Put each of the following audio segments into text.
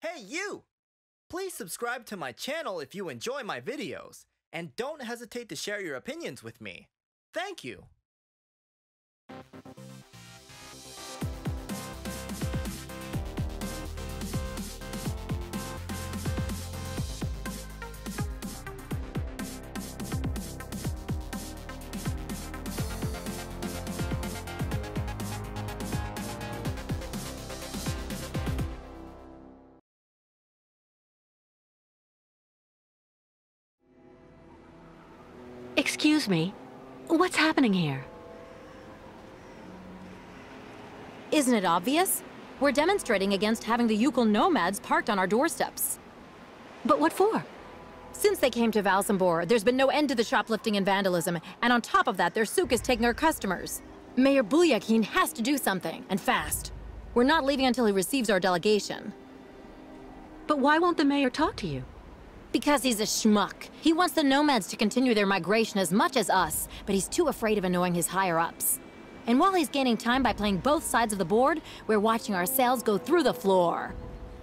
Hey you! Please subscribe to my channel if you enjoy my videos, and don't hesitate to share your opinions with me. Thank you! Excuse me, what's happening here? Isn't it obvious? We're demonstrating against having the Yukon nomads parked on our doorsteps. But what for? Since they came to Valsambor, there's been no end to the shoplifting and vandalism, and on top of that, their souk is taking our customers. Mayor Bulyakin has to do something, and fast. We're not leaving until he receives our delegation. But why won't the mayor talk to you? Because he's a schmuck. He wants the nomads to continue their migration as much as us, but he's too afraid of annoying his higher-ups. And while he's gaining time by playing both sides of the board, we're watching our sales go through the floor.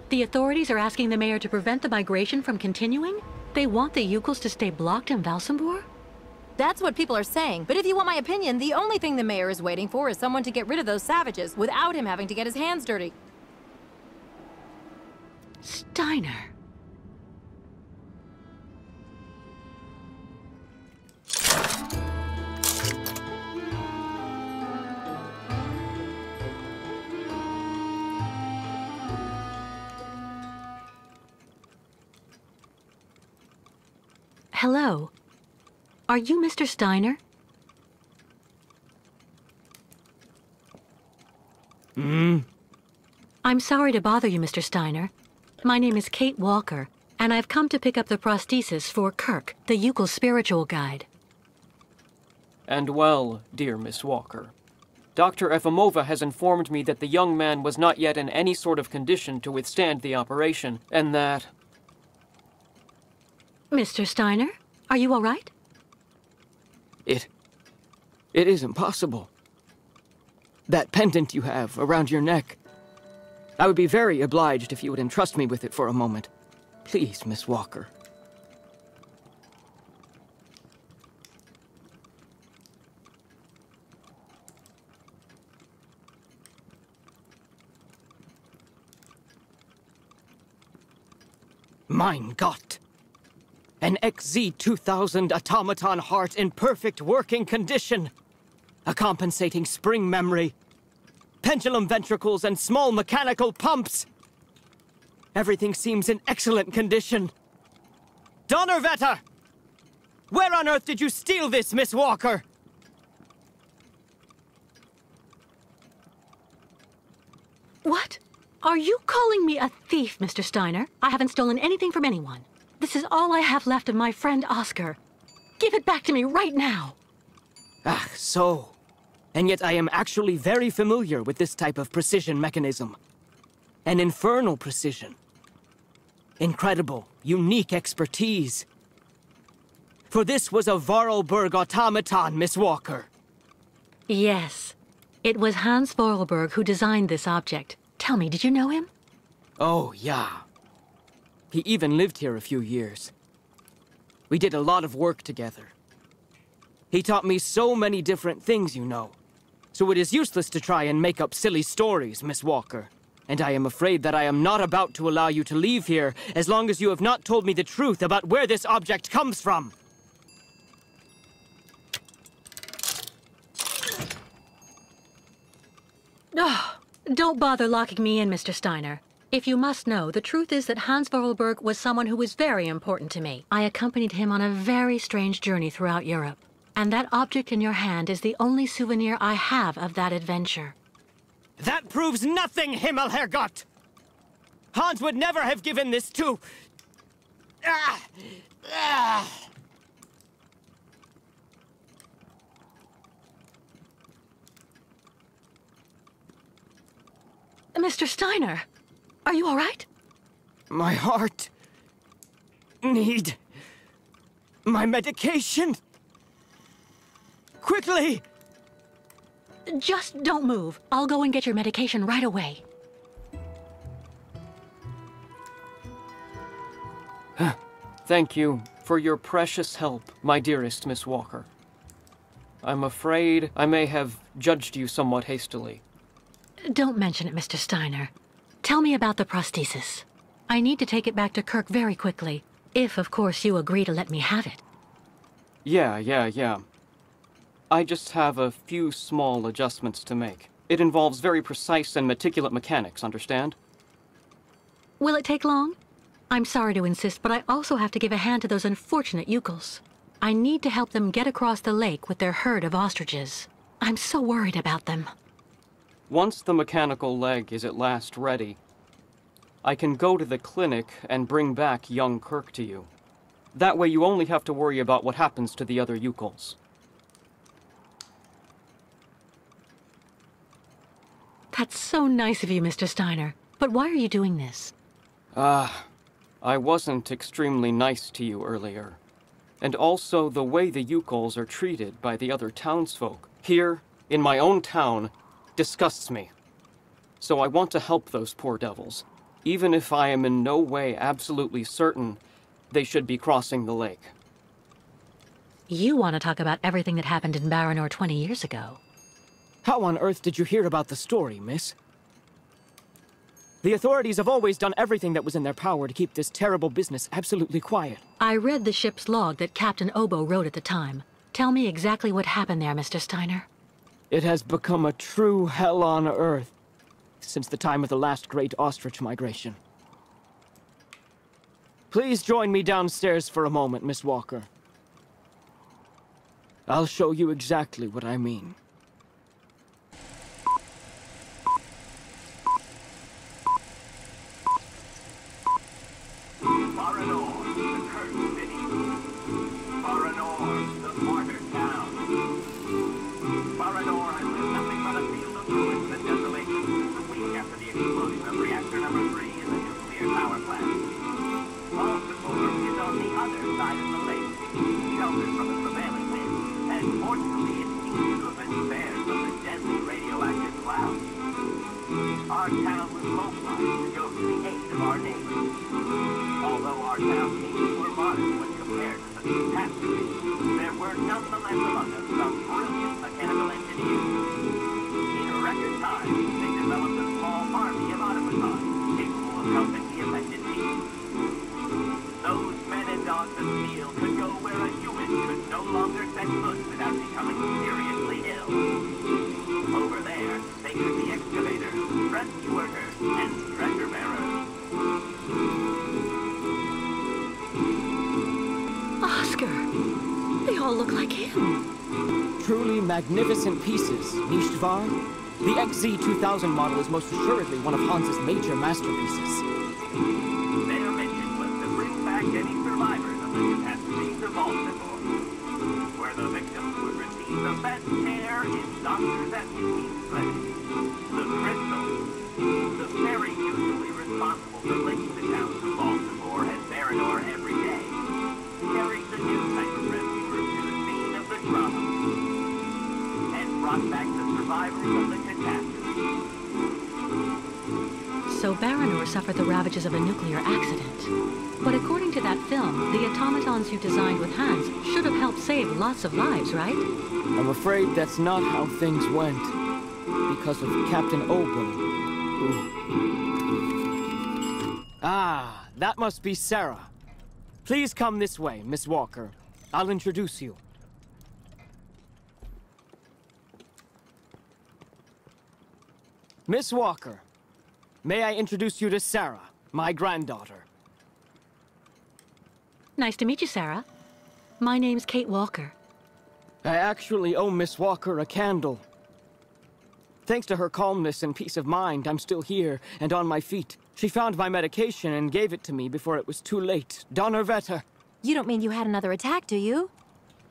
The authorities are asking the mayor to prevent the migration from continuing? They want the Yukons to stay blocked in Valsambor? That's what people are saying, but if you want my opinion, the only thing the mayor is waiting for is someone to get rid of those savages without him having to get his hands dirty. Steiner. Hello. Are you Mr. Steiner? I'm sorry to bother you, Mr. Steiner. My name is Kate Walker, and I've come to pick up the prosthesis for Kirk, the Yukon spiritual guide. And well, dear Miss Walker, Dr. Efimova has informed me that the young man was not yet in any sort of condition to withstand the operation, and that... Mr. Steiner, are you all right? It is impossible. That pendant you have around your neck. I would be very obliged if you would entrust me with it for a moment. Please, Miss Walker. Mein Gott! An XZ-2000 automaton heart in perfect working condition. A compensating spring memory. Pendulum ventricles and small mechanical pumps. Everything seems in excellent condition. Donnerwetter! Where on earth did you steal this, Miss Walker? What? Are you calling me a thief, Mr. Steiner? I haven't stolen anything from anyone. This is all I have left of my friend Oscar. Give it back to me right now! Ah, so. And yet I am actually very familiar with this type of precision mechanism. An infernal precision. Incredible, unique expertise. For this was a Vorarlberg automaton, Miss Walker. Yes. It was Hans Vorarlberg who designed this object. Tell me, did you know him? Oh, yeah. He even lived here a few years. We did a lot of work together. He taught me so many different things, you know. So it is useless to try and make up silly stories, Miss Walker. And I am afraid that I am not about to allow you to leave here as long as you have not told me the truth about where this object comes from. Oh, don't bother locking me in, Mr. Steiner. If you must know, the truth is that Hans Vorarlberg was someone who was very important to me. I accompanied him on a very strange journey throughout Europe. And that object in your hand is the only souvenir I have of that adventure. That proves nothing, Himmelherrgott! Hans would never have given this to... Mr. Steiner, are you all right? My heart... need... my medication! Quickly! Just don't move. I'll go and get your medication right away. Thank you for your precious help, my dearest Miss Walker. I'm afraid I may have judged you somewhat hastily. Don't mention it, Mr. Steiner. Tell me about the prosthesis. I need to take it back to Kirk very quickly, if, of course, you agree to let me have it. Yeah. I just have a few small adjustments to make. It involves very precise and meticulous mechanics, understand? Will it take long? I'm sorry to insist, but I also have to give a hand to those unfortunate Yukels. I need to help them get across the lake with their herd of ostriches. I'm so worried about them. Once the mechanical leg is at last ready, I can go to the clinic and bring back young Kirk to you. That way you only have to worry about what happens to the other Yukels. That's so nice of you, Mr. Steiner. But why are you doing this? I wasn't extremely nice to you earlier. And also the way the Yukels are treated by the other townsfolk here, in my own town, disgusts me. So I want to help those poor devils, even if I am in no way absolutely certain they should be crossing the lake. You want to talk about everything that happened in Baranor 20 years ago. How on earth did you hear about the story, miss? The authorities have always done everything that was in their power to keep this terrible business absolutely quiet. I read the ship's log that Captain Obo wrote at the time. Tell me exactly what happened there, Mr. Steiner. It has become a true hell on Earth since the time of the last great ostrich migration. Please join me downstairs for a moment, Miss Walker. I'll show you exactly what I mean. Baranor, the cursed city. Baranor, the martyred town. Baranor has been nothing but a field of ruins and desolation since the week after the explosion of reactor number 3 in the nuclear power plant. Baltimore is on the other side of the lake, sheltered from the prevailing wind, and fortunately it seems to have been spared from the deadly radioactive clouds. Our town was mobilized to go to the aid of our neighbors. Although our town needs were modest when compared to the catastrophe, there were nonetheless among us some brilliant mechanical engineers. In record time, they developed a small army of automatons capable of helping the affected people. Those men and dogs of steel could go where a human could no longer set foot without becoming seriously ill. Over there, they could be excavators, rescue workers, and treasure bearers. Oscar! They all look like him. Truly magnificent pieces, Nishtvar. The XZ-2000 model is most assuredly one of Hans's major masterpieces. Their mission was to bring back any survivors of the catastrophe to Baltimore, where the victims would receive the best care in doctors' and disease clinics. The Crystal, the ferry usually responsible for linking the town to Baltimore and Baranor every day, carried the new type of rescuers to the scene of the drama and brought back the survivors of the catastrophe. So Baranor suffered the ravages of a nuclear accident. But according to that film, the automatons you designed with Hans should have helped save lots of lives, right? I'm afraid that's not how things went. Because of Captain Obo. Ah, that must be Sarah. Please come this way, Miss Walker. I'll introduce you. Miss Walker, may I introduce you to Sarah, my granddaughter? Nice to meet you, Sarah. My name's Kate Walker. I actually owe Miss Walker a candle. Thanks to her calmness and peace of mind, I'm still here and on my feet. She found my medication and gave it to me before it was too late. Donnerwetter. You don't mean you had another attack, do you?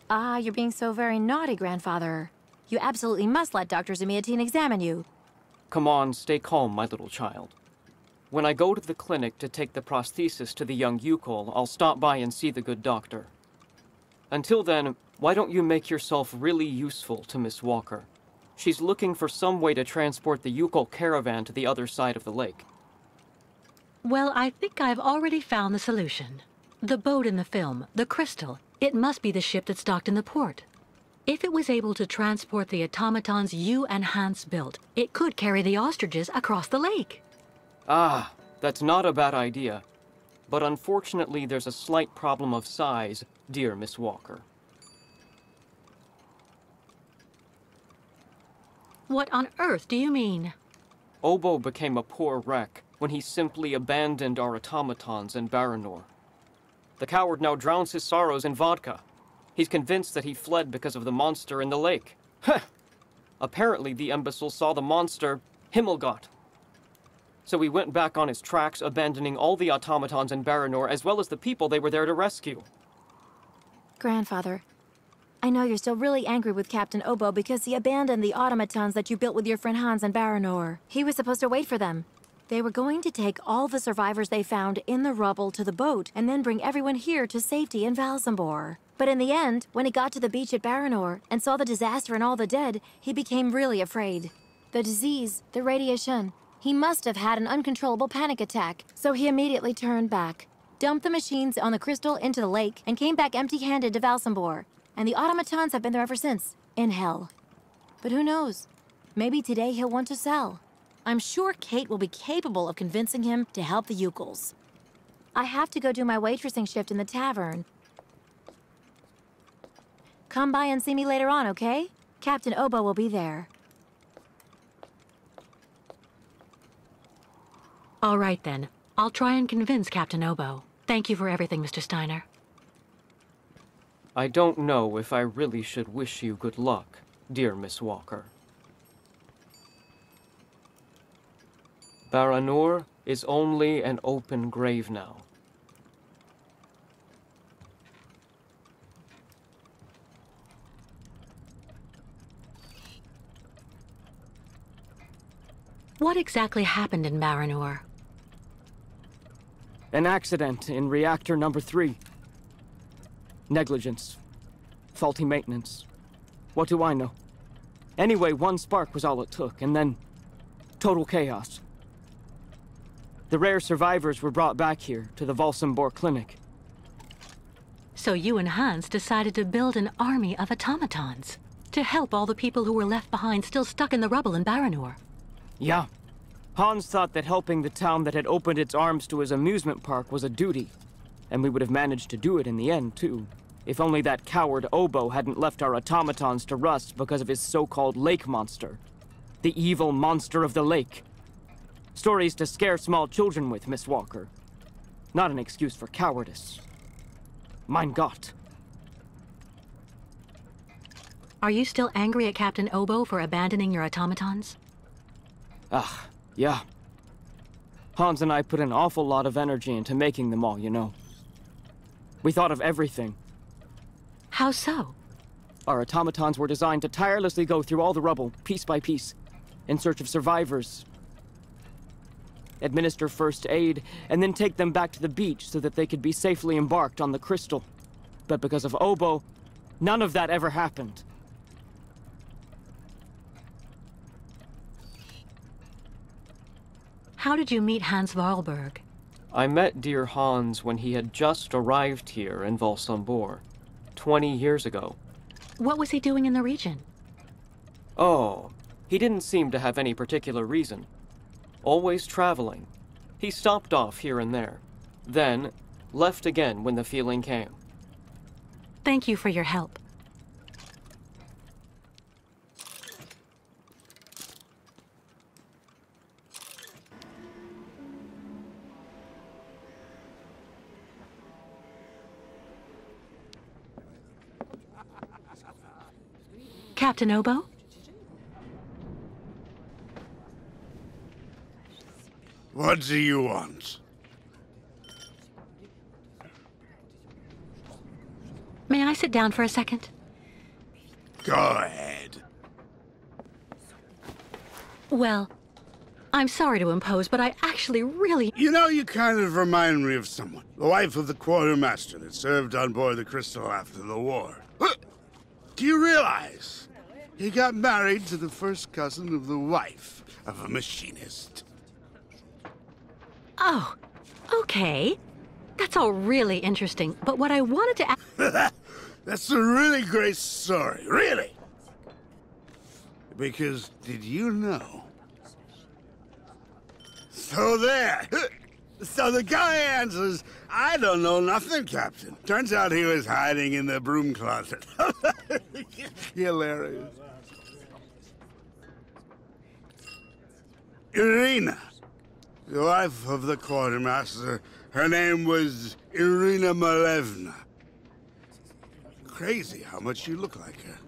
Ah, you're being so very naughty, Grandfather. You absolutely must let Dr. Zamiatine examine you. Come on, stay calm, my little child. When I go to the clinic to take the prosthesis to the young Yukol, I'll stop by and see the good doctor. Until then, why don't you make yourself really useful to Miss Walker? She's looking for some way to transport the Yukol caravan to the other side of the lake. Well, I think I've already found the solution. The boat in the film, the Crystal, it must be the ship that's docked in the port. If it was able to transport the automatons you and Hans built, it could carry the ostriches across the lake. Ah, that's not a bad idea. But unfortunately, there's a slight problem of size, dear Miss Walker. What on earth do you mean? Obo became a poor wreck when he simply abandoned our automatons in Baranor. The coward now drowns his sorrows in vodka. He's convinced that he fled because of the monster in the lake. Heh! Apparently the imbecile saw the monster, Himmelgott. So he went back on his tracks, abandoning all the automatons in Baranor as well as the people they were there to rescue. Grandfather, I know you're still really angry with Captain Obo because he abandoned the automatons that you built with your friend Hans in Baranor. He was supposed to wait for them. They were going to take all the survivors they found in the rubble to the boat and then bring everyone here to safety in Valsambor. But in the end, when he got to the beach at Baranor and saw the disaster and all the dead, he became really afraid. The disease, the radiation, he must have had an uncontrollable panic attack, so he immediately turned back, dumped the machines on the crystal into the lake, and came back empty-handed to Valsambor. And the automatons have been there ever since, in hell. But who knows? Maybe today he'll want to sell. I'm sure Kate will be capable of convincing him to help the Ukels. I have to go do my waitressing shift in the tavern. Come by and see me later on, okay? Captain Obo will be there. All right then. I'll try and convince Captain Obo. Thank you for everything, Mr. Steiner. I don't know if I really should wish you good luck, dear Miss Walker. Baranor is only an open grave now. What exactly happened in Baranor? An accident in reactor number 3. Negligence. Faulty maintenance. What do I know? Anyway, one spark was all it took, and then total chaos. The rare survivors were brought back here to the Valsambor Clinic. So you and Hans decided to build an army of automatons to help all the people who were left behind still stuck in the rubble in Baranor. Yeah. Hans thought that helping the town that had opened its arms to his amusement park was a duty. And we would have managed to do it in the end, too. If only that coward Obo hadn't left our automatons to rust because of his so-called lake monster. The evil monster of the lake. Stories to scare small children with, Miss Walker. Not an excuse for cowardice. Mein Gott. Are you still angry at Captain Obo for abandoning your automatons? Ah, yeah. Hans and I put an awful lot of energy into making them all, you know. We thought of everything. How so? Our automatons were designed to tirelessly go through all the rubble, piece by piece, in search of survivors. Administer first aid, and then take them back to the beach so that they could be safely embarked on the crystal. But because of Obo, none of that ever happened. How did you meet Hans Vorarlberg? I met dear Hans when he had just arrived here in Valsambor, 20 years ago. What was he doing in the region? Oh, he didn't seem to have any particular reason. Always traveling. He stopped off here and there, then left again when the feeling came. Thank you for your help. Captain Obo? What do you want? May I sit down for a second? Go ahead. Well, I'm sorry to impose, but I actually really... You know, you kind of remind me of someone. The wife of the quartermaster that served on board the Crystal after the war. Do you realize he got married to the first cousin of the wife of a machinist? Oh, okay. That's all really interesting, but what I wanted to ask... That's a really great story, really. Because, did you know? So there. So the guy answers, "I don't know nothing, Captain." Turns out he was hiding in the broom closet. Hilarious. Irina, the wife of the quartermaster, her name was Irina Malevna. Crazy how much you look like her.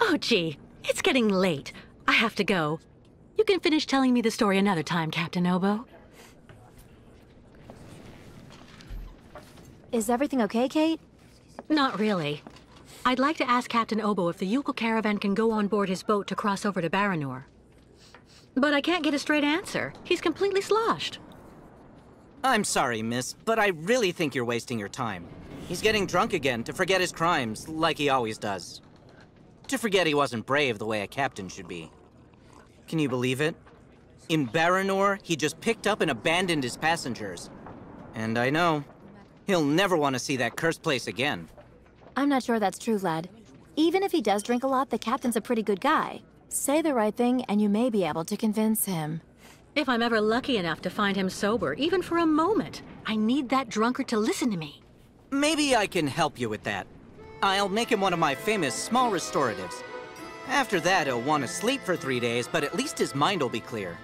Oh, gee, it's getting late. I have to go. You can finish telling me the story another time, Captain Obo. Is everything okay, Kate? Not really. I'd like to ask Captain Obo if the Yukon caravan can go on board his boat to cross over to Baranor. But I can't get a straight answer. He's completely sloshed. I'm sorry, miss, but I really think you're wasting your time. He's getting drunk again to forget his crimes, like he always does. To forget he wasn't brave the way a captain should be. Can you believe it? In Baranor, he just picked up and abandoned his passengers. And I know, he'll never want to see that cursed place again. I'm not sure that's true, lad. Even if he does drink a lot, the captain's a pretty good guy. Say the right thing, and you may be able to convince him. If I'm ever lucky enough to find him sober, even for a moment, I need that drunkard to listen to me. Maybe I can help you with that. I'll make him one of my famous small restoratives. After that, he'll want to sleep for 3 days, but at least his mind will be clear.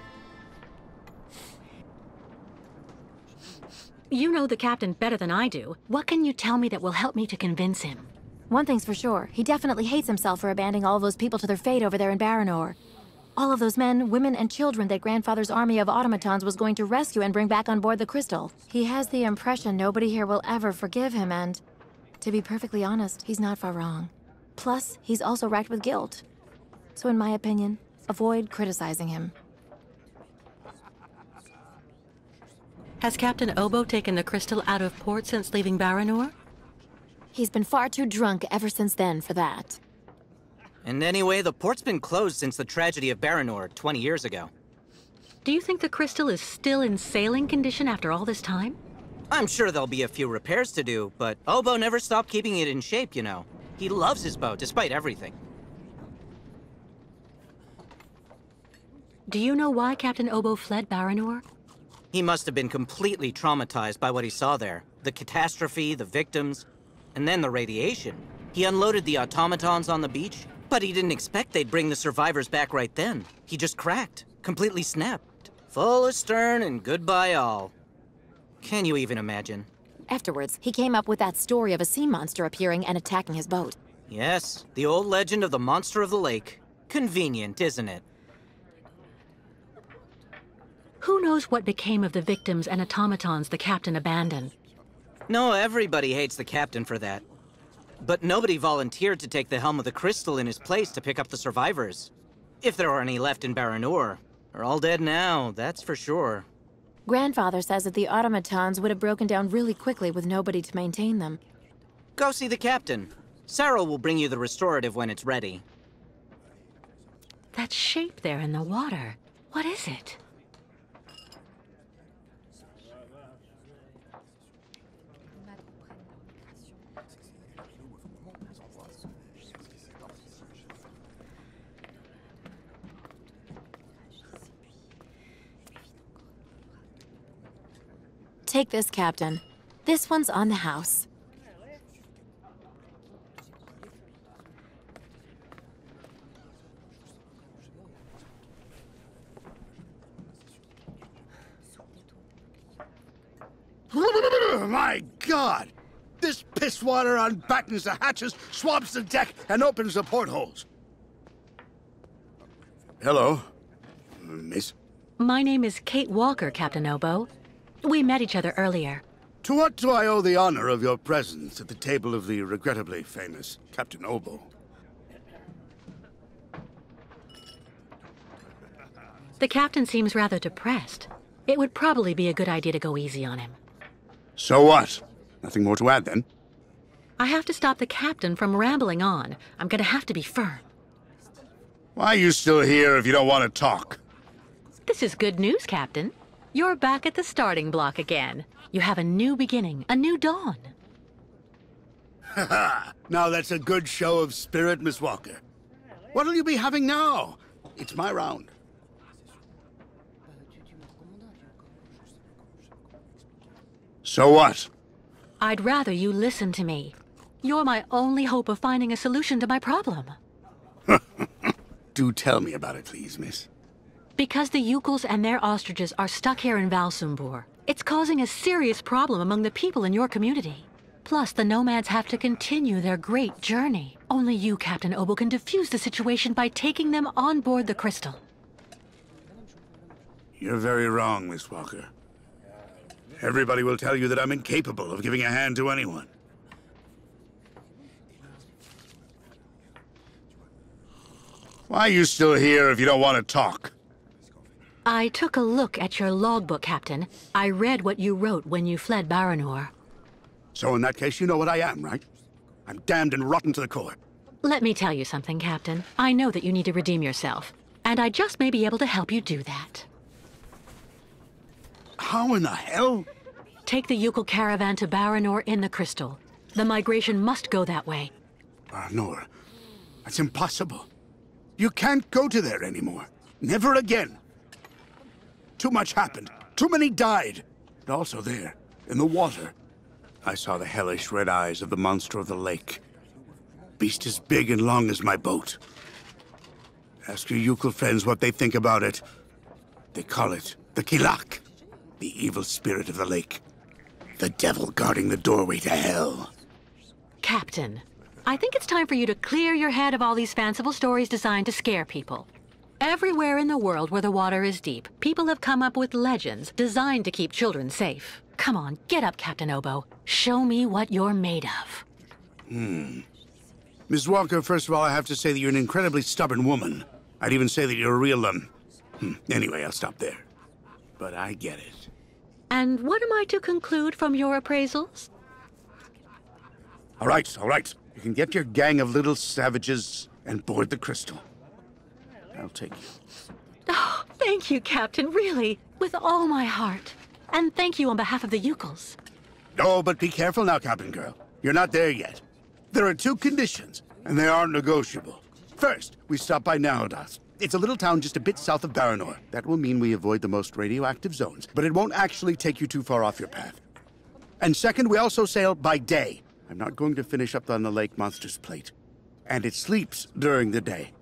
You know the captain better than I do. What can you tell me that will help me to convince him? One thing's for sure, he definitely hates himself for abandoning all those people to their fate over there in Baranor. All of those men, women, and children that Grandfather's army of automatons was going to rescue and bring back on board the Crystal. He has the impression nobody here will ever forgive him, and to be perfectly honest, he's not far wrong. Plus, he's also racked with guilt. So in my opinion, avoid criticizing him. Has Captain Obo taken the Crystal out of port since leaving Baranor? He's been far too drunk ever since then for that. And anyway, the port's been closed since the tragedy of Baranor 20 years ago. Do you think the Crystal is still in sailing condition after all this time? I'm sure there'll be a few repairs to do, but Obo never stopped keeping it in shape, you know. He loves his boat, despite everything. Do you know why Captain Obo fled Baranor? He must have been completely traumatized by what he saw there. The catastrophe, the victims, and then the radiation. He unloaded the automatons on the beach, but he didn't expect they'd bring the survivors back right then. He just cracked, completely snapped. Full astern and goodbye all. Can you even imagine? Afterwards, he came up with that story of a sea monster appearing and attacking his boat. Yes, the old legend of the monster of the lake. Convenient, isn't it? Who knows what became of the victims and automatons the captain abandoned? No, everybody hates the captain for that. But nobody volunteered to take the helm of the Crystal in his place to pick up the survivors. If there are any left in Baranor. They're all dead now, that's for sure. Grandfather says that the automatons would have broken down really quickly with nobody to maintain them. Go see the captain. Sarah will bring you the restorative when it's ready. That shape there in the water, what is it? Take this, Captain. This one's on the house. My God! This pisswater unbattens the hatches, swabs the deck, and opens the portholes. Hello, miss. My name is Kate Walker, Captain Obo. We met each other earlier. To what do I owe the honor of your presence at the table of the regrettably famous Captain Obo? The captain seems rather depressed. It would probably be a good idea to go easy on him. So what? Nothing more to add, then? I have to stop the captain from rambling on. I'm gonna have to be firm. Why are you still here if you don't want to talk? This is good news, Captain. You're back at the starting block again. You have a new beginning, a new dawn. Now that's a good show of spirit, Miss Walker. What'll you be having now? It's my round. So what? I'd rather you listen to me. You're my only hope of finding a solution to my problem. Do tell me about it, please, miss. Because the Yukels and their ostriches are stuck here in Valsumbor, it's causing a serious problem among the people in your community. Plus, the nomads have to continue their great journey. Only you, Captain Obo, can defuse the situation by taking them on board the Crystal. You're very wrong, Miss Walker. Everybody will tell you that I'm incapable of giving a hand to anyone. Why are you still here if you don't want to talk? I took a look at your logbook, Captain. I read what you wrote when you fled Baranor. So in that case, you know what I am, right? I'm damned and rotten to the core. Let me tell you something, Captain. I know that you need to redeem yourself, and I just may be able to help you do that. How in the hell? Take the Yukel caravan to Baranor in the Crystal. The migration must go that way. Baranor? That's impossible. You can't go to there anymore. Never again. Too much happened. Too many died. And also there, in the water, I saw the hellish red eyes of the monster of the lake. Beast as big and long as my boat. Ask your Yukel friends what they think about it. They call it the Kilak, the evil spirit of the lake. The devil guarding the doorway to hell. Captain, I think it's time for you to clear your head of all these fanciful stories designed to scare people. Everywhere in the world where the water is deep, people have come up with legends designed to keep children safe. Come on, get up, Captain Obo. Show me what you're made of. Miss Walker, first of all, I have to say that you're an incredibly stubborn woman. I'd even say that you're a real, Anyway, I'll stop there. But I get it. And what am I to conclude from your appraisals? All right. You can get your gang of little savages and board the Crystal. I'll take you. Oh, thank you, Captain, really, with all my heart. And thank you on behalf of the Yukels. Oh, but be careful now, Captain Girl. You're not there yet. There are 2 conditions, and they aren't negotiable. First, we stop by Narodas. It's a little town just a bit south of Baranor. That will mean we avoid the most radioactive zones, but it won't actually take you too far off your path. And second, we also sail by day. I'm not going to finish up on the Lake Monster's plate. And it sleeps during the day.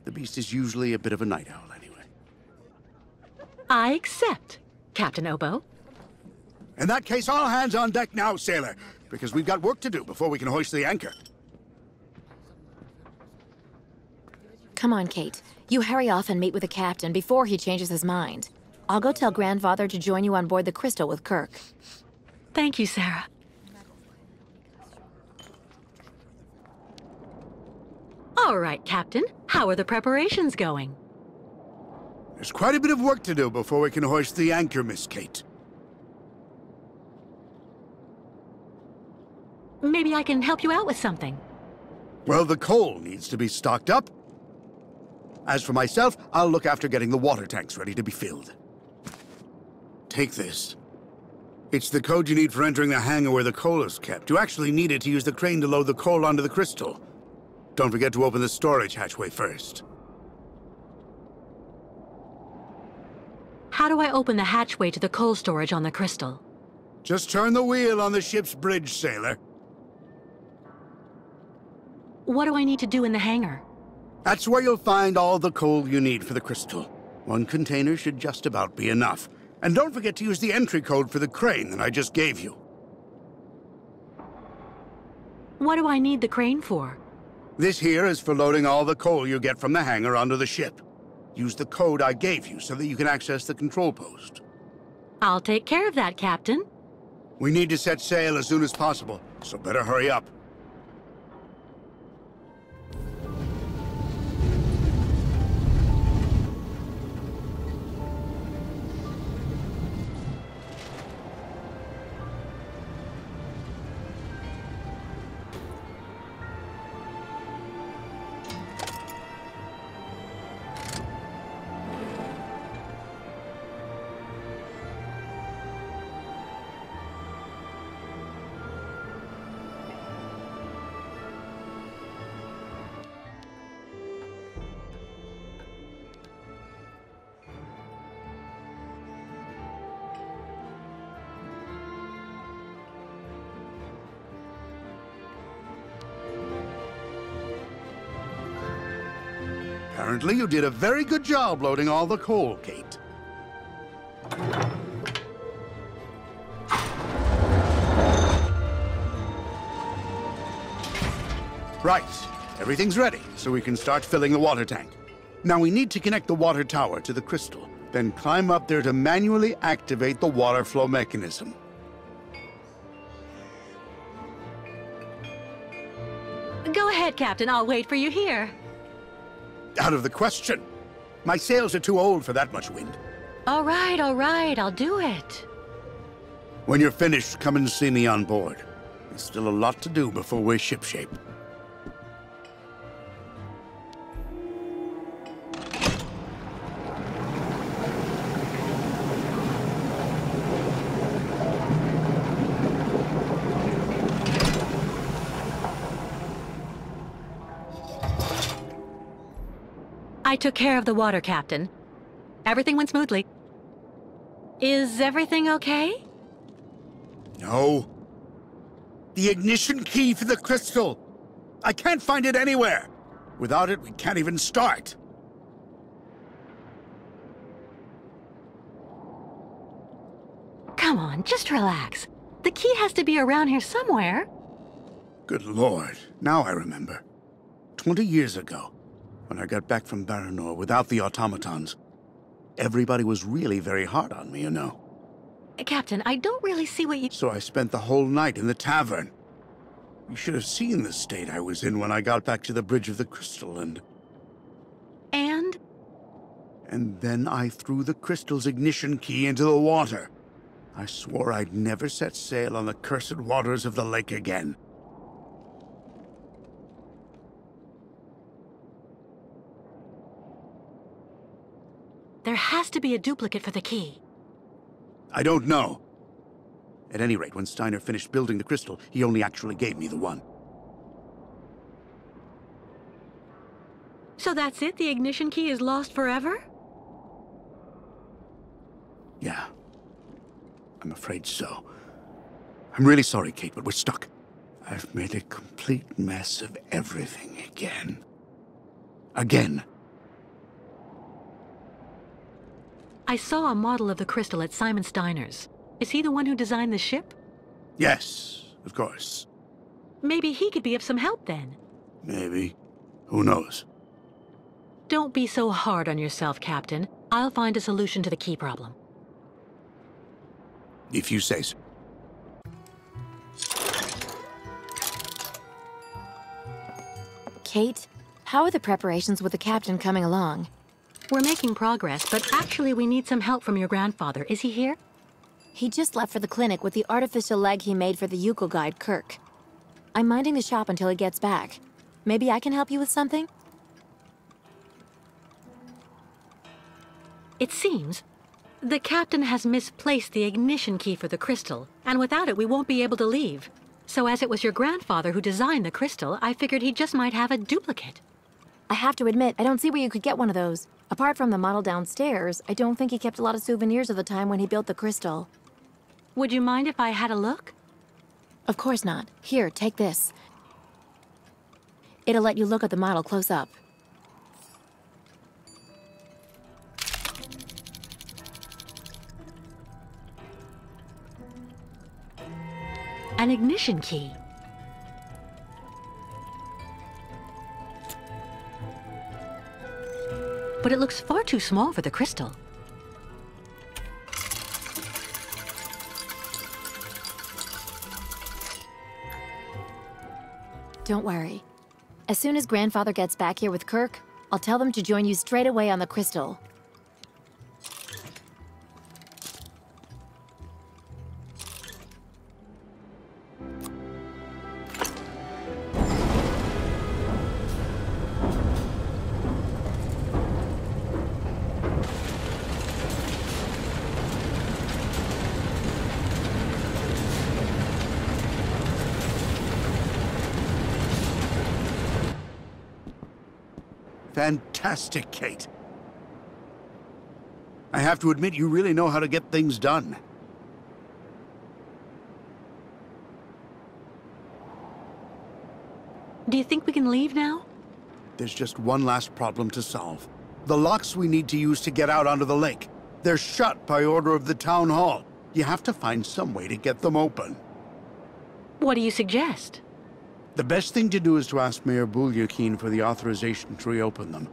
The beast is usually a bit of a night owl anyway. I accept, Captain Obo. In that case, all hands on deck now, sailor, because we've got work to do before we can hoist the anchor. Come on, Kate. You hurry off and meet with the captain before he changes his mind. I'll go tell Grandfather to join you on board the Crystal with Kirk. Thank you, Sarah. All right, Captain. How are the preparations going? There's quite a bit of work to do before we can hoist the anchor, Miss Kate. Maybe I can help you out with something. Well, the coal needs to be stocked up. As for myself, I'll look after getting the water tanks ready to be filled. Take this. It's the code you need for entering the hangar where the coal is kept. You actually need it to use the crane to load the coal onto the Crystal. Don't forget to open the storage hatchway first. How do I open the hatchway to the coal storage on the Crystal? Just turn the wheel on the ship's bridge, sailor. What do I need to do in the hangar? That's where you'll find all the coal you need for the Crystal. 1 container should just about be enough. And don't forget to use the entry code for the crane that I just gave you. What do I need the crane for? This here is for loading all the coal you get from the hangar onto the ship. Use the code I gave you so that you can access the control post. I'll take care of that, Captain. We need to set sail as soon as possible, so better hurry up. Apparently, you did a very good job loading all the coal, Kate. Right. Everything's ready, so we can start filling the water tank. Now we need to connect the water tower to the crystal, then climb up there to manually activate the water flow mechanism. Go ahead, Captain. I'll wait for you here. Out of the question. My sails are too old for that much wind. All right, I'll do it. When you're finished, come and see me on board. There's still a lot to do before we're shipshape. I took care of the water, Captain. Everything went smoothly. Is everything okay? No. The ignition key for the crystal. I can't find it anywhere. Without it, we can't even start. Come on, just relax. The key has to be around here somewhere. Good Lord, now I remember. 20 years ago, when I got back from Baranor without the automatons, everybody was really very hard on me, you know. Captain, I don't really see what you... So I spent the whole night in the tavern. You should have seen the state I was in when I got back to the Bridge of the Crystal, and... And then I threw the crystal's ignition key into the water. I swore I'd never set sail on the cursed waters of the lake again. There has to be a duplicate for the key. I don't know. At any rate, when Steiner finished building the crystal, he only actually gave me the one. So that's it? The ignition key is lost forever? Yeah. I'm afraid so. I'm really sorry, Kate, but we're stuck. I've made a complete mess of everything again. Again. I saw a model of the crystal at Simon Steiner's. Is he the one who designed the ship? Yes, of course. Maybe he could be of some help then. Maybe. Who knows? Don't be so hard on yourself, Captain. I'll find a solution to the key problem. If you say so. Kate, how are the preparations with the captain coming along? We're making progress, but actually we need some help from your grandfather. Is he here? He just left for the clinic with the artificial leg he made for the Yuko guide, Kirk. I'm minding the shop until he gets back. Maybe I can help you with something? It seems the captain has misplaced the ignition key for the crystal, and without it we won't be able to leave. So as it was your grandfather who designed the crystal, I figured he just might have a duplicate. I have to admit, I don't see where you could get one of those. Apart from the model downstairs, I don't think he kept a lot of souvenirs of the time when he built the crystal. Would you mind if I had a look? Of course not. Here, take this. It'll let you look at the model close up. An ignition key. But it looks far too small for the crystal. Don't worry. As soon as Grandfather gets back here with Kirk, I'll tell them to join you straight away on the crystal. Fantastic, Kate. I have to admit, you really know how to get things done. Do you think we can leave now? There's just one last problem to solve. The locks we need to use to get out onto the lake. They're shut by order of the town hall. You have to find some way to get them open. What do you suggest? The best thing to do is to ask Mayor Bulyakin for the authorization to reopen them.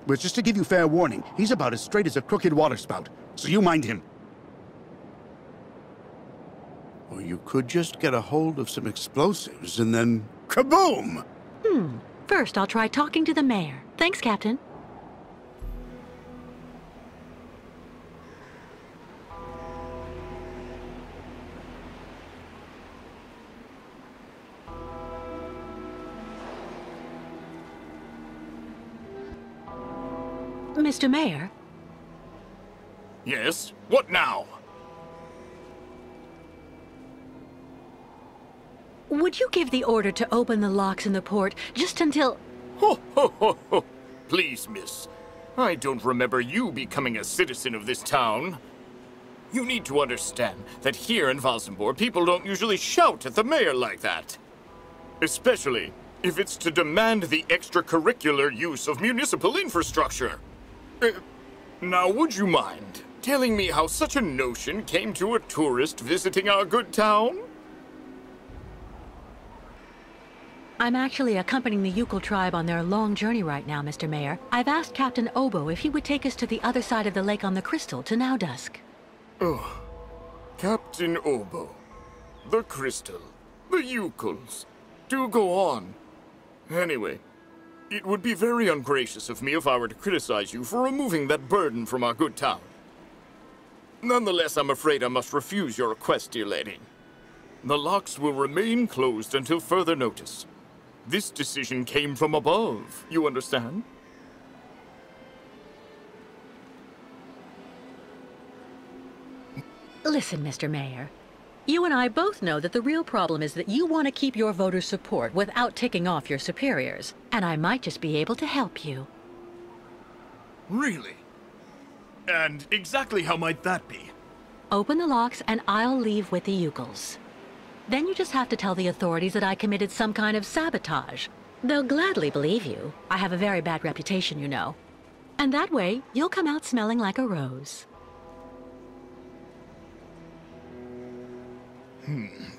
But just to give you fair warning, he's about as straight as a crooked waterspout, so you mind him. Or you could just get a hold of some explosives and then kaboom! First, I'll try talking to the mayor. Thanks, Captain. Mr. Mayor? Yes? What now? Would you give the order to open the locks in the port just until... Ho, ho, ho, ho. Please, miss. I don't remember you becoming a citizen of this town. You need to understand that here in Valsenborg, people don't usually shout at the mayor like that. Especially if it's to demand the extracurricular use of municipal infrastructure. Now, would you mind telling me how such a notion came to a tourist visiting our good town? I'm actually accompanying the Yukon tribe on their long journey right now, Mr. Mayor. I've asked Captain Obo if he would take us to the other side of the lake on the Crystal to now dusk. Oh, Captain Obo, the Crystal, the Yukons. Do go on. Anyway, it would be very ungracious of me if I were to criticize you for removing that burden from our good town. Nonetheless, I'm afraid I must refuse your request, dear lady. The locks will remain closed until further notice. This decision came from above, you understand? Listen, Mr. Mayor. You and I both know that the real problem is that you want to keep your voters' support without ticking off your superiors. And I might just be able to help you. Really? And exactly how might that be? Open the locks and I'll leave with the Yukons. Then you just have to tell the authorities that I committed some kind of sabotage. They'll gladly believe you. I have a very bad reputation, you know. And that way, you'll come out smelling like a rose.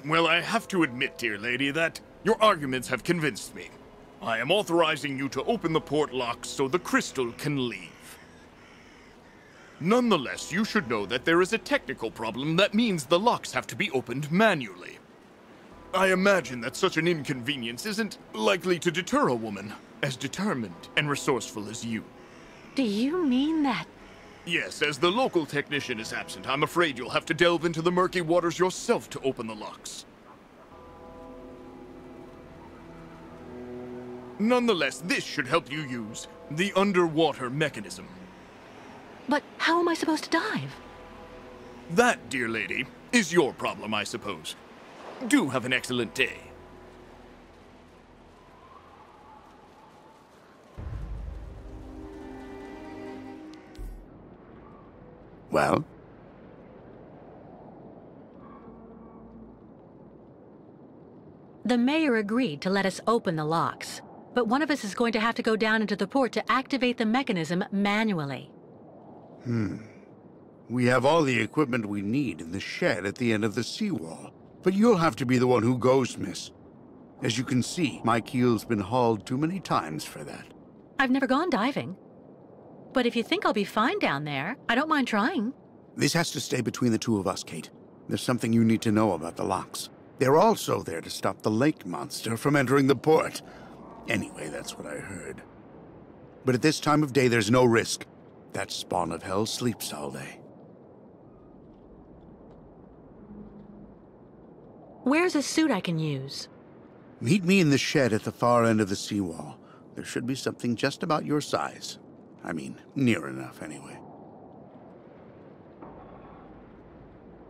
Well, I have to admit, dear lady, that your arguments have convinced me. I am authorizing you to open the port locks so the Crystal can leave. Nonetheless, you should know that there is a technical problem that means the locks have to be opened manually. I imagine that such an inconvenience isn't likely to deter a woman as determined and resourceful as you. Do you mean that? Yes, as the local technician is absent, I'm afraid you'll have to delve into the murky waters yourself to open the locks. Nonetheless, this should help you use the underwater mechanism. But how am I supposed to dive? That, dear lady, is your problem, I suppose. Do have an excellent day. Well? The mayor agreed to let us open the locks, but one of us is going to have to go down into the port to activate the mechanism manually. We have all the equipment we need in the shed at the end of the seawall. But you'll have to be the one who goes, miss. As you can see, my keel's been hauled too many times for that. I've never gone diving. But if you think I'll be fine down there, I don't mind trying. This has to stay between the two of us, Kate. There's something you need to know about the locks. They're also there to stop the lake monster from entering the port. Anyway, that's what I heard. But at this time of day, there's no risk. That spawn of hell sleeps all day. Where's a suit I can use? Meet me in the shed at the far end of the seawall. There should be something just about your size. I mean, near enough, anyway.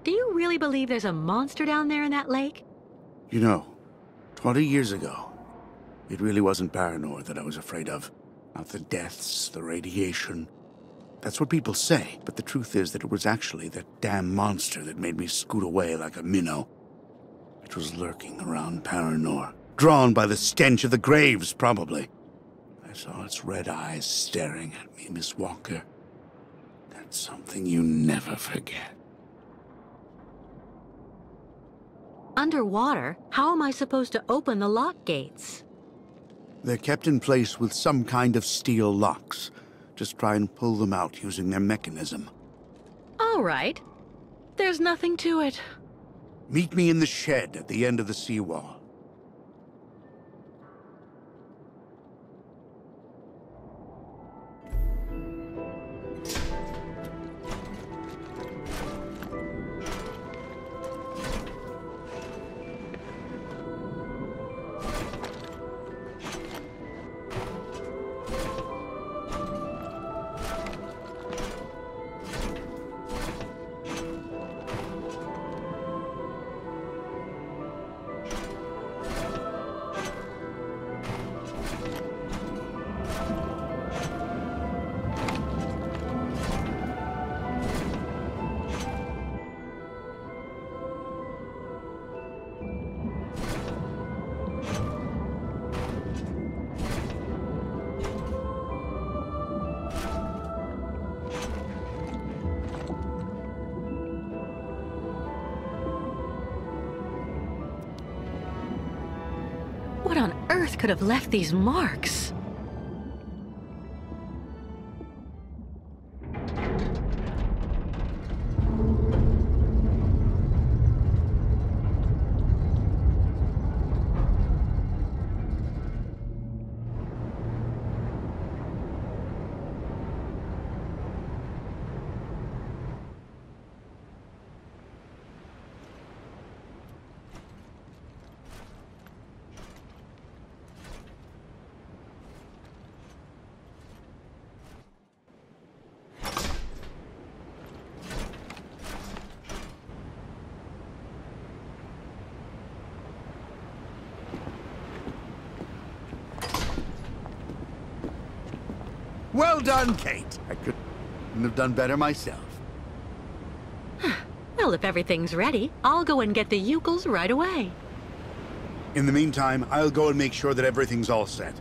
Do you really believe there's a monster down there in that lake? You know, 20 years ago, it really wasn't Paranor that I was afraid of. Not the deaths, the radiation. That's what people say, but the truth is that it was actually that damn monster that made me scoot away like a minnow. It was lurking around Paranor, drawn by the stench of the graves, probably. I saw its red eyes staring at me, Miss Walker. That's something you never forget. Underwater? How am I supposed to open the lock gates? They're kept in place with some kind of steel locks. Just try and pull them out using their mechanism. All right. There's nothing to it. Meet me in the shed at the end of the seawall. What on earth could have left these marks? Well done, Kate. I couldn't have done better myself. Well, if everything's ready, I'll go and get the Ukels right away. In the meantime, I'll go and make sure that everything's all set.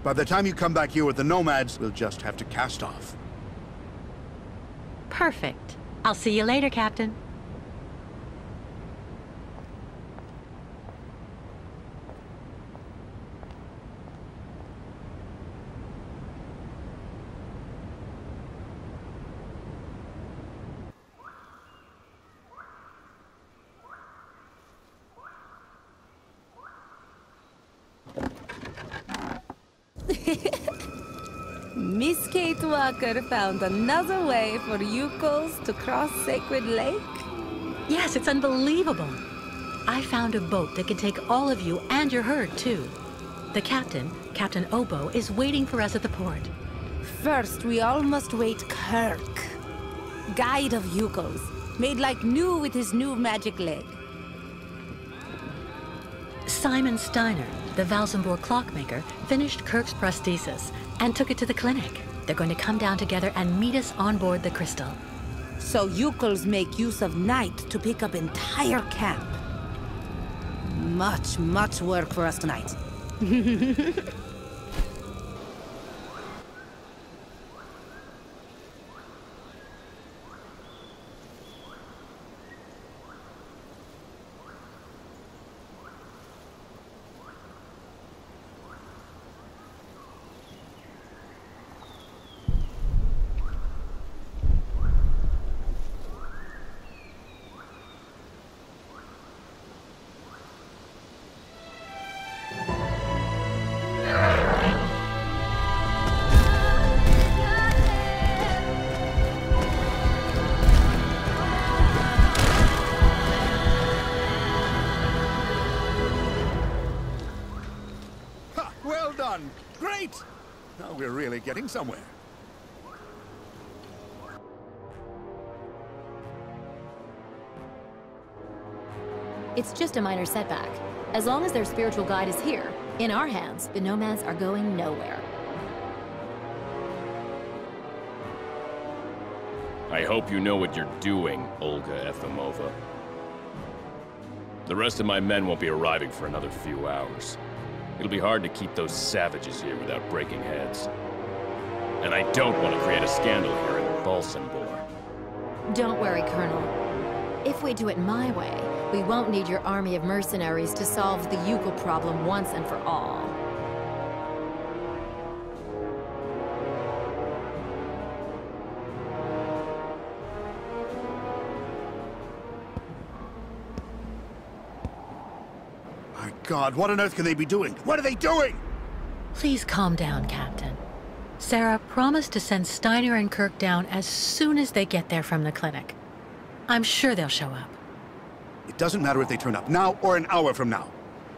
By the time you come back here with the Nomads, we'll just have to cast off. Perfect. I'll see you later, Captain. Miss Kate Walker found another way for Ukels to cross Sacred Lake? Yes, it's unbelievable. I found a boat that can take all of you and your herd, too. The captain, Captain Obo, is waiting for us at the port. First, we all must wait Kirk, guide of Ukels, made like new with his new magic leg. Simon Steiner, the Valsenborg clockmaker, finished Kirk's prosthesis and took it to the clinic. They're going to come down together and meet us on board the Crystal. So Ukels make use of night to pick up entire camp. Much, much work for us tonight. Well done! Great! Now we're really getting somewhere. It's just a minor setback. As long as their spiritual guide is here, in our hands, the Nomads are going nowhere. I hope you know what you're doing, Olga Efimova. The rest of my men won't be arriving for another few hours. It'll be hard to keep those savages here without breaking heads. And I don't want to create a scandal here in Balsambor. Don't worry, Colonel. If we do it my way, we won't need your army of mercenaries to solve the Yukol problem once and for all. My God, what on earth can they be doing? What are they doing? Please calm down, Captain. Sarah promised to send Steiner and Kirk down as soon as they get there from the clinic. I'm sure they'll show up. It doesn't matter if they turn up now or an hour from now.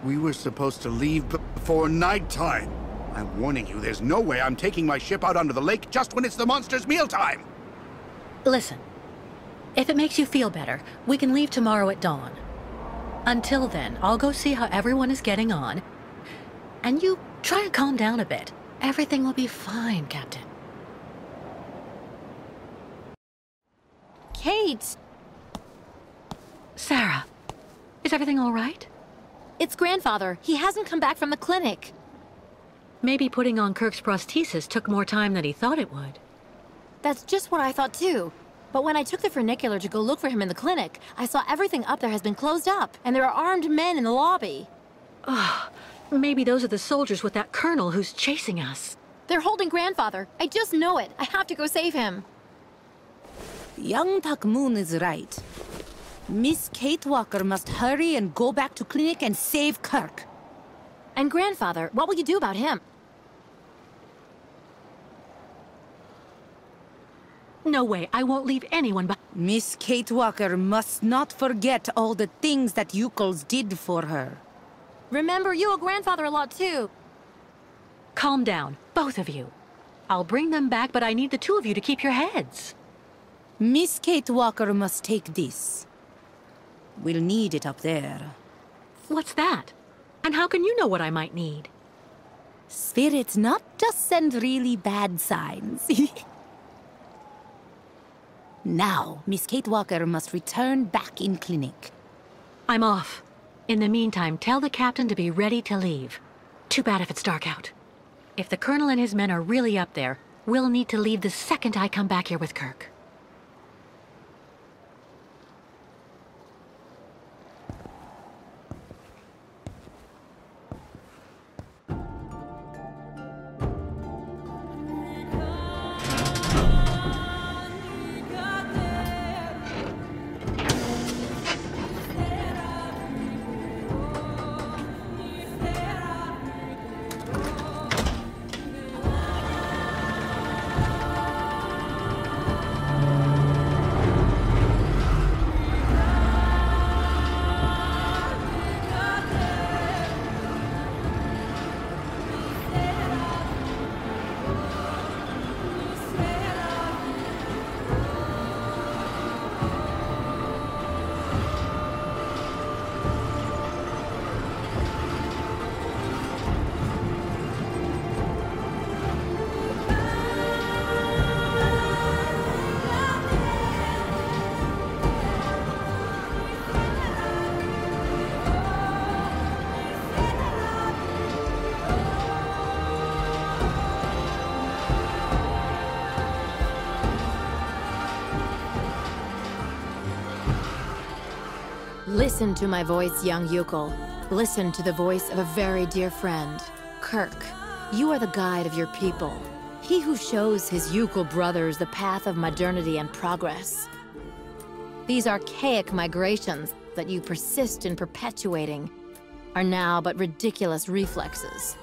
We were supposed to leave before nighttime. I'm warning you, there's no way I'm taking my ship out onto the lake just when it's the monster's mealtime. Listen, if it makes you feel better, we can leave tomorrow at dawn. Until then, I'll go see how everyone is getting on. And you try and calm down a bit. Everything will be fine, Captain. Kate! Sarah, is everything all right? It's Grandfather. He hasn't come back from the clinic. Maybe putting on Kirk's prosthesis took more time than he thought it would. That's just what I thought too. But when I took the funicular to go look for him in the clinic, I saw everything up there has been closed up, and there are armed men in the lobby. Maybe those are the soldiers with that colonel who's chasing us. They're holding Grandfather. I just know it. I have to go save him. Young Takmoon is right. Miss Kate Walker must hurry and go back to clinic and save Kirk. And Grandfather, what will you do about him? No way, I won't leave anyone behind. Miss Kate Walker must not forget all the things that Yukols did for her. Remember, you owe Grandfather a lot too. Calm down, both of you. I'll bring them back, but I need the two of you to keep your heads. Miss Kate Walker must take this. We'll need it up there. What's that? And how can you know what I might need? Spirits not just send really bad signs. Now, Miss Kate Walker must return back in clinic. I'm off. In the meantime, tell the captain to be ready to leave. Too bad if it's dark out. If the colonel and his men are really up there, we'll need to leave the second I come back here with Kirk. Listen to my voice, young Yukol. Listen to the voice of a very dear friend. Kirk, you are the guide of your people. He who shows his Yukol brothers the path of modernity and progress. These archaic migrations that you persist in perpetuating are now but ridiculous reflexes.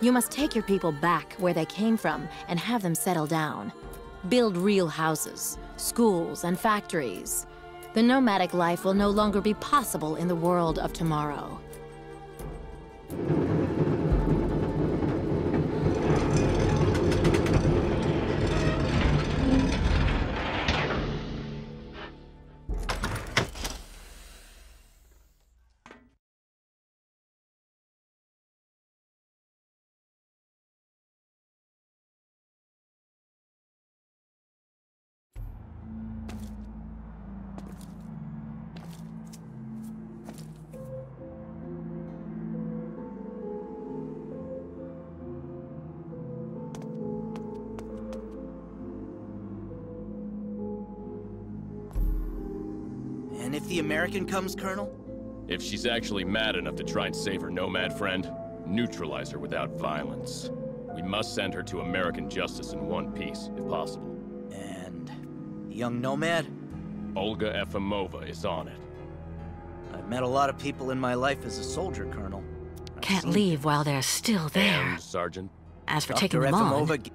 You must take your people back where they came from and have them settle down. Build real houses, schools, and factories. The nomadic life will no longer be possible in the world of tomorrow. And if the American comes, Colonel? If she's actually mad enough to try and save her nomad friend, neutralize her without violence. We must send her to American justice in one piece, if possible. And the young nomad? Olga Efimova is on it. I've met a lot of people in my life as a soldier, Colonel. Can't leave while they're still there. And, Sergeant? As for Dr. taking them on... Efimova...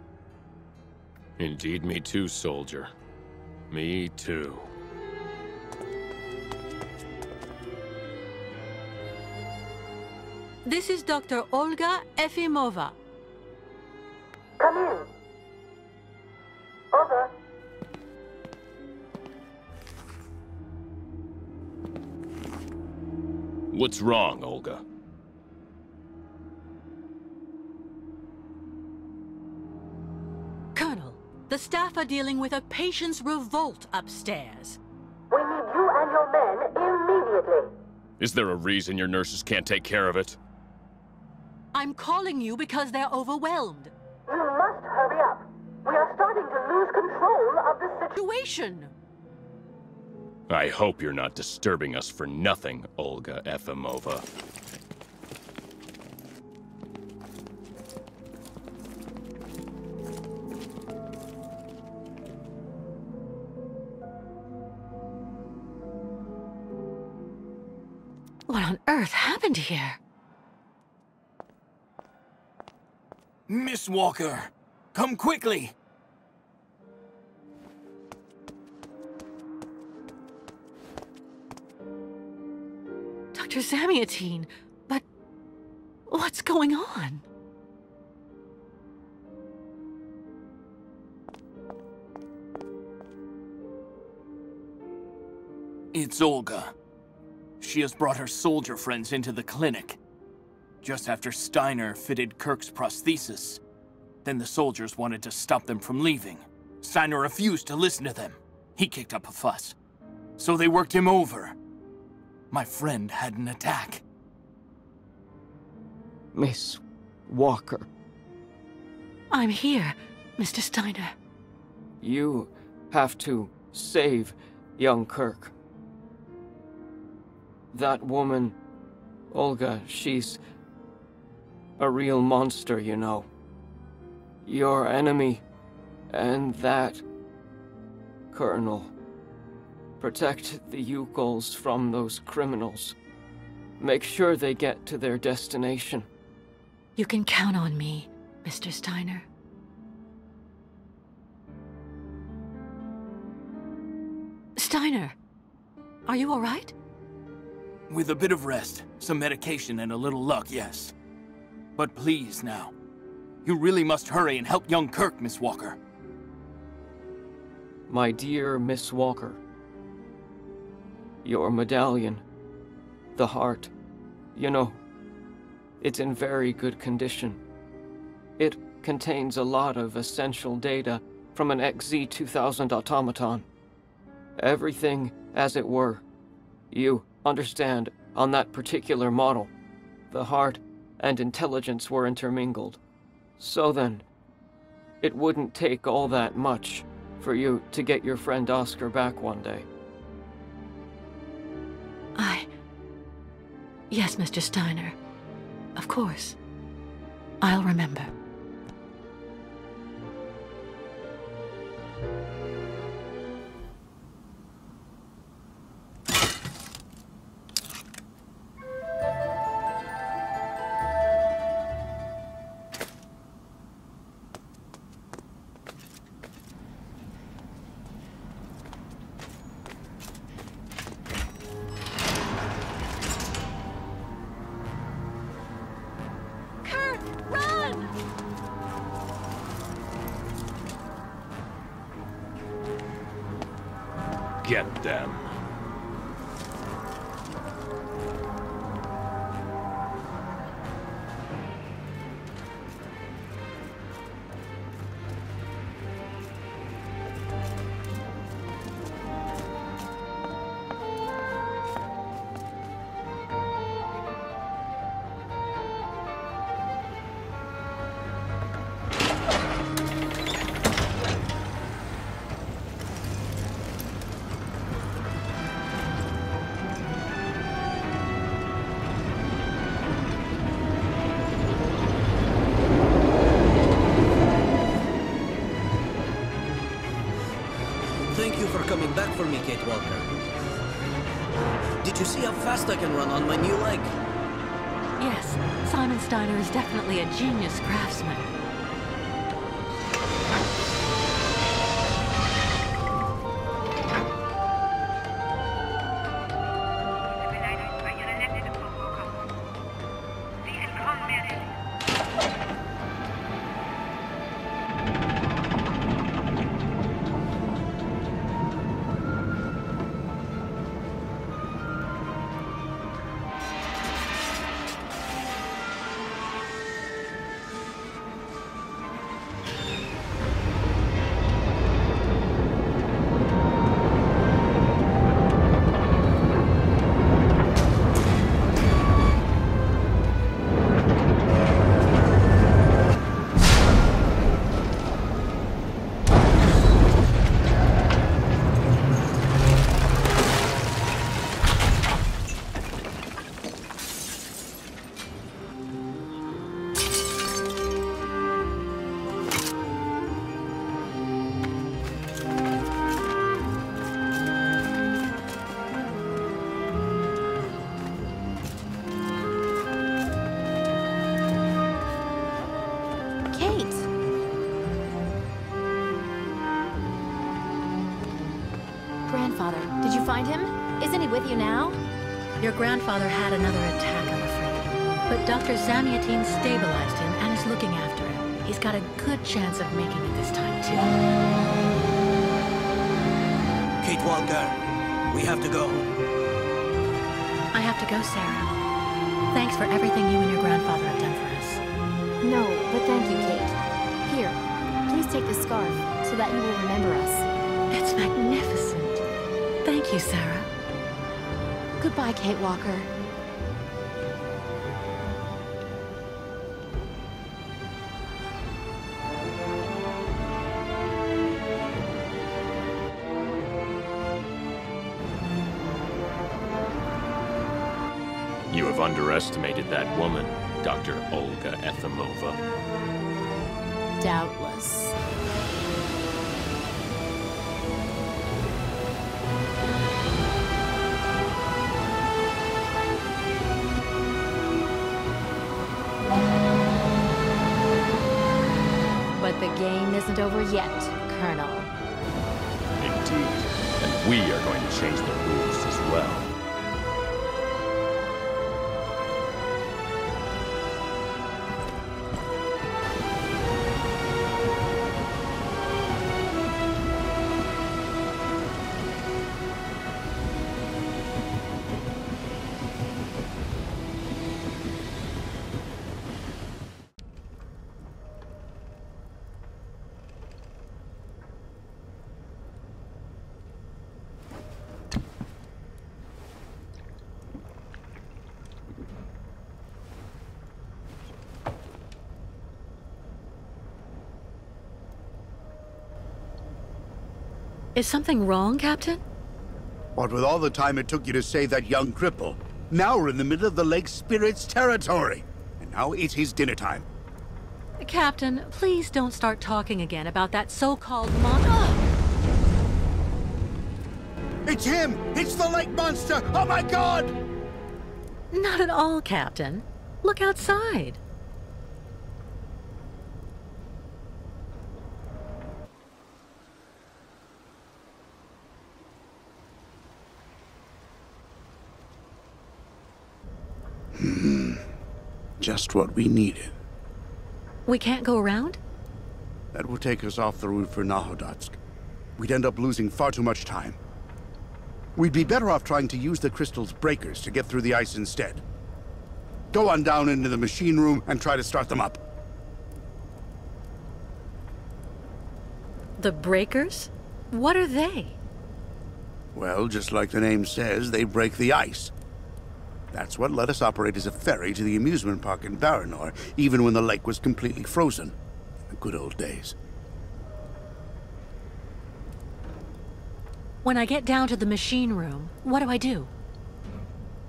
Indeed, me too, soldier. Me too. This is Dr. Olga Efimova. Come in. Over. What's wrong, Olga? Colonel, the staff are dealing with a patient's revolt upstairs. We need you and your men immediately. Is there a reason your nurses can't take care of it? I'm calling you because they're overwhelmed. You must hurry up. We are starting to lose control of the Situation. I hope you're not disturbing us for nothing, Olga Efimova. What on earth happened here? Miss Walker, come quickly! Dr. Zamiatine, but what's going on? It's Olga. She has brought her soldier friends into the clinic. Just after Steiner fitted Kirk's prosthesis. Then the soldiers wanted to stop them from leaving. Steiner refused to listen to them. He kicked up a fuss. So they worked him over. My friend had an attack. Miss Walker. I'm here, Mr. Steiner. You have to save young Kirk. That woman, Olga, she's a real monster, you know. Your enemy, and that... Colonel. Protect the Yukols from those criminals. Make sure they get to their destination. You can count on me, Mr. Steiner. Steiner, are you all right? With a bit of rest, some medication, and a little luck, yes. But please, now. You really must hurry and help young Kirk, Miss Walker. My dear Miss Walker. Your medallion. The heart. You know, it's in very good condition. It contains a lot of essential data from an XZ-2000 automaton. Everything as it were. You understand, on that particular model, the heart and intelligence were intermingled. So then, it wouldn't take all that much for you to get your friend Oscar back one day. Yes, Mr. Steiner. Of course. I'll remember. Get them. for me, Kate Walker. Did you see how fast I can run on my new leg? Yes, Simon Steiner is definitely a genius craftsman. Grandfather, did you find him? Isn't he with you now? Your grandfather had another attack, I'm afraid. But Dr. Zamiatine stabilized him and is looking after him. He's got a good chance of making it this time, too. Kate Walker, we have to go. I have to go, Sarah. Thanks for everything you and your grandfather have done for us. No, but thank you, Kate. Here, please take this scarf so that you will remember us. It's magnificent. Thank you, Sarah. Goodbye, Kate Walker. You have underestimated that woman, Dr. Olga Efimova. Doubtless. But the game isn't over yet, Colonel. Indeed. And we are going to change the rules as well. Is something wrong, Captain? What with all the time it took you to save that young cripple, now we're in the middle of the Lake Spirit's territory. And now it's his dinner time. Captain, please don't start talking again about that so-called monster. It's him! It's the lake monster! Oh my god! Not at all, Captain. Look outside. Just what we needed. We can't go around? That will take us off the route for Nahodotsk. We'd end up losing far too much time. We'd be better off trying to use the crystal's breakers to get through the ice instead. Go on down into the machine room and try to start them up. The breakers? What are they? Well, just like the name says, they break the ice. That's what let us operate as a ferry to the amusement park in Baranor, even when the lake was completely frozen. In the good old days. When I get down to the machine room, what do I do?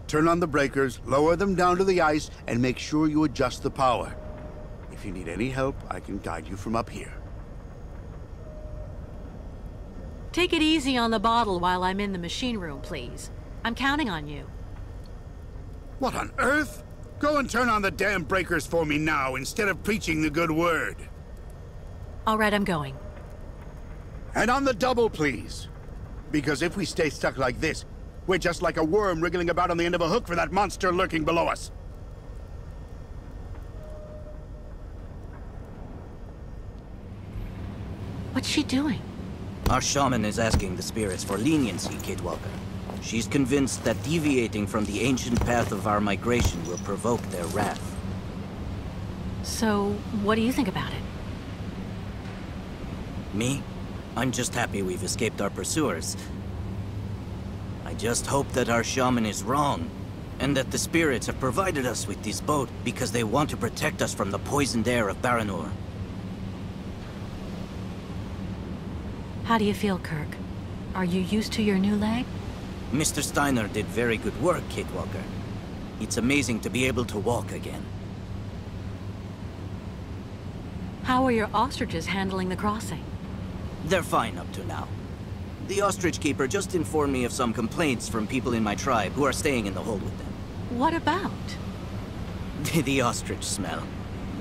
Turn on the breakers, lower them down to the ice, and make sure you adjust the power. If you need any help, I can guide you from up here. Take it easy on the bottle while I'm in the machine room, please. I'm counting on you. What on earth? Go and turn on the damn breakers for me now, instead of preaching the good word. All right, I'm going. And on the double, please. Because if we stay stuck like this, we're just like a worm wriggling about on the end of a hook for that monster lurking below us. What's she doing? Our shaman is asking the spirits for leniency, Kate Walker. She's convinced that deviating from the ancient path of our migration will provoke their wrath. So, what do you think about it? Me? I'm just happy we've escaped our pursuers. I just hope that our shaman is wrong, and that the spirits have provided us with this boat because they want to protect us from the poisoned air of Baranor. How do you feel, Kirk? Are you used to your new leg? Mr. Steiner did very good work, Kate Walker. It's amazing to be able to walk again. How are your ostriches handling the crossing? They're fine up to now. The ostrich keeper just informed me of some complaints from people in my tribe who are staying in the hold with them. What about? The ostrich smell.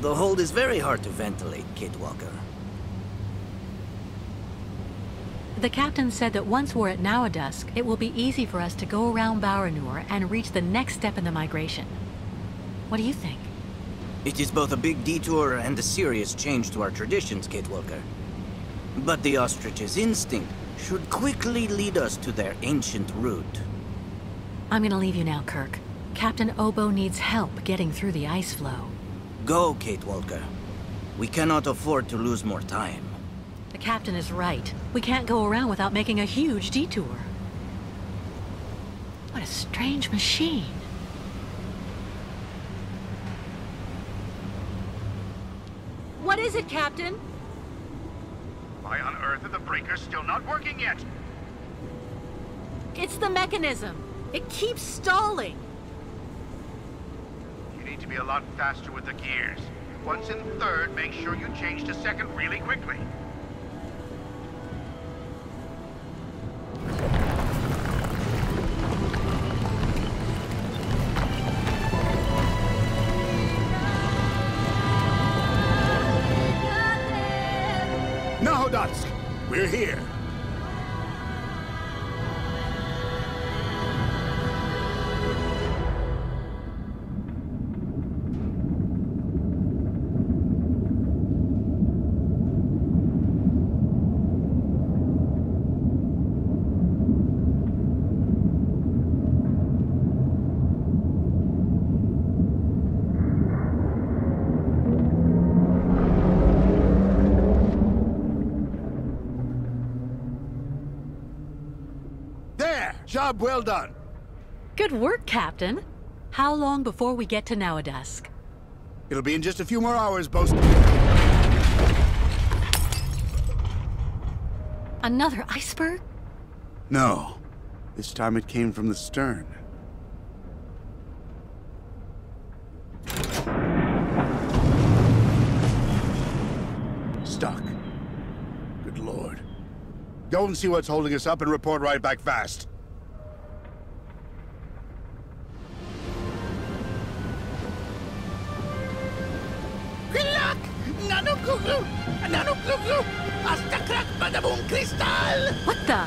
The hold is very hard to ventilate, Kate Walker. The captain said that once we're at Nauadusk, it will be easy for us to go around Baranor and reach the next step in the migration. What do you think? It is both a big detour and a serious change to our traditions, Kate Walker. But the ostrich's instinct should quickly lead us to their ancient route. I'm gonna leave you now, Kirk. Captain Obo needs help getting through the ice flow. Go, Kate Walker. We cannot afford to lose more time. The captain is right. We can't go around without making a huge detour. What a strange machine. What is it, Captain? Why on earth are the breakers still not working yet? It's the mechanism. It keeps stalling. You need to be a lot faster with the gears. Once in third, make sure you change to second really quickly. Nauadusk, we're here. Job well done. Good work, Captain. How long before we get to Nauadusk? It'll be in just a few more hours, Boast. Another iceberg? No. This time it came from the stern. Stuck. Good Lord. Go and see what's holding us up and report right back fast. What the?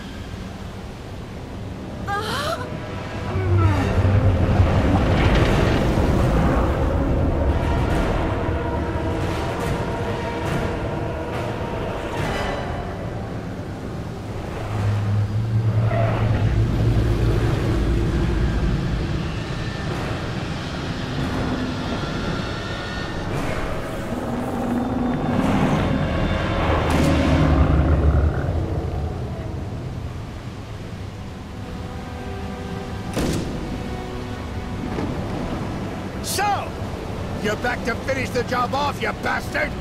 So, you're back to finish the job off, you bastard!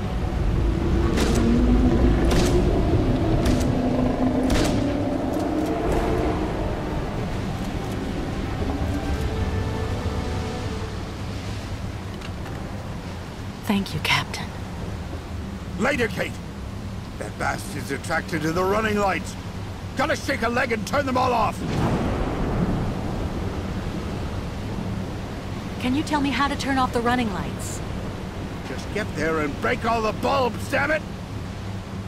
Thank you, Captain. Later, Kate. That bastard's attracted to the running lights. Gotta shake a leg and turn them all off! Can you tell me how to turn off the running lights? Just get there and break all the bulbs, damn it!